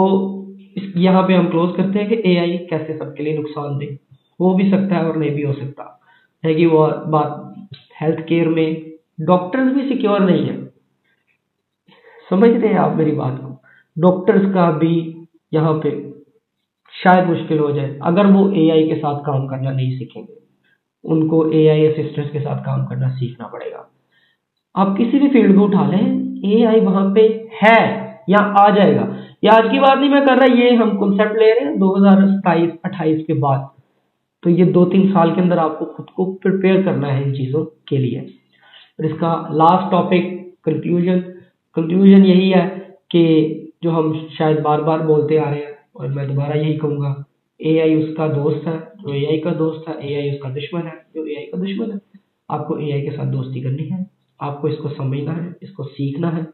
यहाँ पे हम क्लोज करते हैं कि एआई कैसे सबके लिए नुकसानदेह हो भी सकता है और नहीं भी हो सकता है। कि वो बात हेल्थ केयर में डॉक्टर्स भी सिक्योर नहीं है, समझ रहे हैं आप मेरी बात को? डॉक्टर्स का भी यहाँ पे शायद मुश्किल हो जाए अगर वो एआई के साथ काम करना नहीं सीखेंगे। उनको एआई असिस्टेंट्स के साथ काम करना सीखना पड़ेगा। आप किसी भी फील्ड में उठा लें, एआई वहां पे है या आ जाएगा। ये आज की बात नहीं मैं कर रहा, ये हम कॉन्सेप्ट ले रहे हैं 2027-28 के बाद। तो ये 2-3 साल के अंदर आपको खुद को प्रिपेयर करना है इन चीजों के लिए। और इसका लास्ट टॉपिक कंक्लूजन, कंक्लूजन यही है कि जो हम शायद बार बार बोलते आ रहे हैं और मैं दोबारा यही कहूंगा, एआई उसका दोस्त है जो एआई का दोस्त है, एआई उसका दुश्मन है जो एआई का दुश्मन है। आपको एआई के साथ दोस्ती करनी है, आपको इसको समझना है, इसको सीखना है,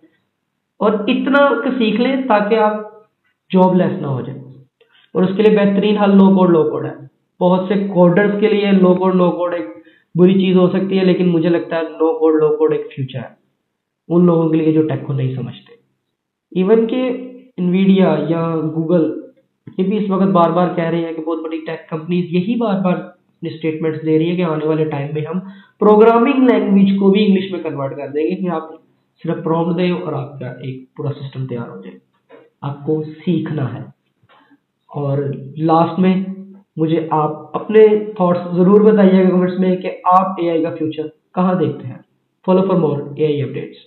और इतना सीख लें ताकि आप जॉबलेस ना हो जाए। और उसके लिए बेहतरीन हल लो कोड है। बहुत से कोडर्स के लिए लो कोड एक बुरी चीज हो सकती है, लेकिन मुझे लगता है लो कोड एक फ्यूचर है उन लोगों के लिए जो टेक को नहीं समझते। इवन के इनवीडिया या गूगल ये भी इस वक्त बार बार कह रहे हैं कि बहुत बड़ी टेक कंपनीज यही बार बार अपने स्टेटमेंट्स दे रही है कि आने वाले टाइम में हम प्रोग्रामिंग लैंग्वेज को भी इंग्लिश में कन्वर्ट कर देंगे कि आप सिर्फ प्रॉम्प्ट दें और आपका एक पूरा सिस्टम तैयार हो जाए। आपको सीखना है। और लास्ट में मुझे आप अपने थॉट्स जरूर बताइएगा कमेंट्स में कि आप एआई का फ्यूचर कहाँ देखते हैं। Follow for more AI updates.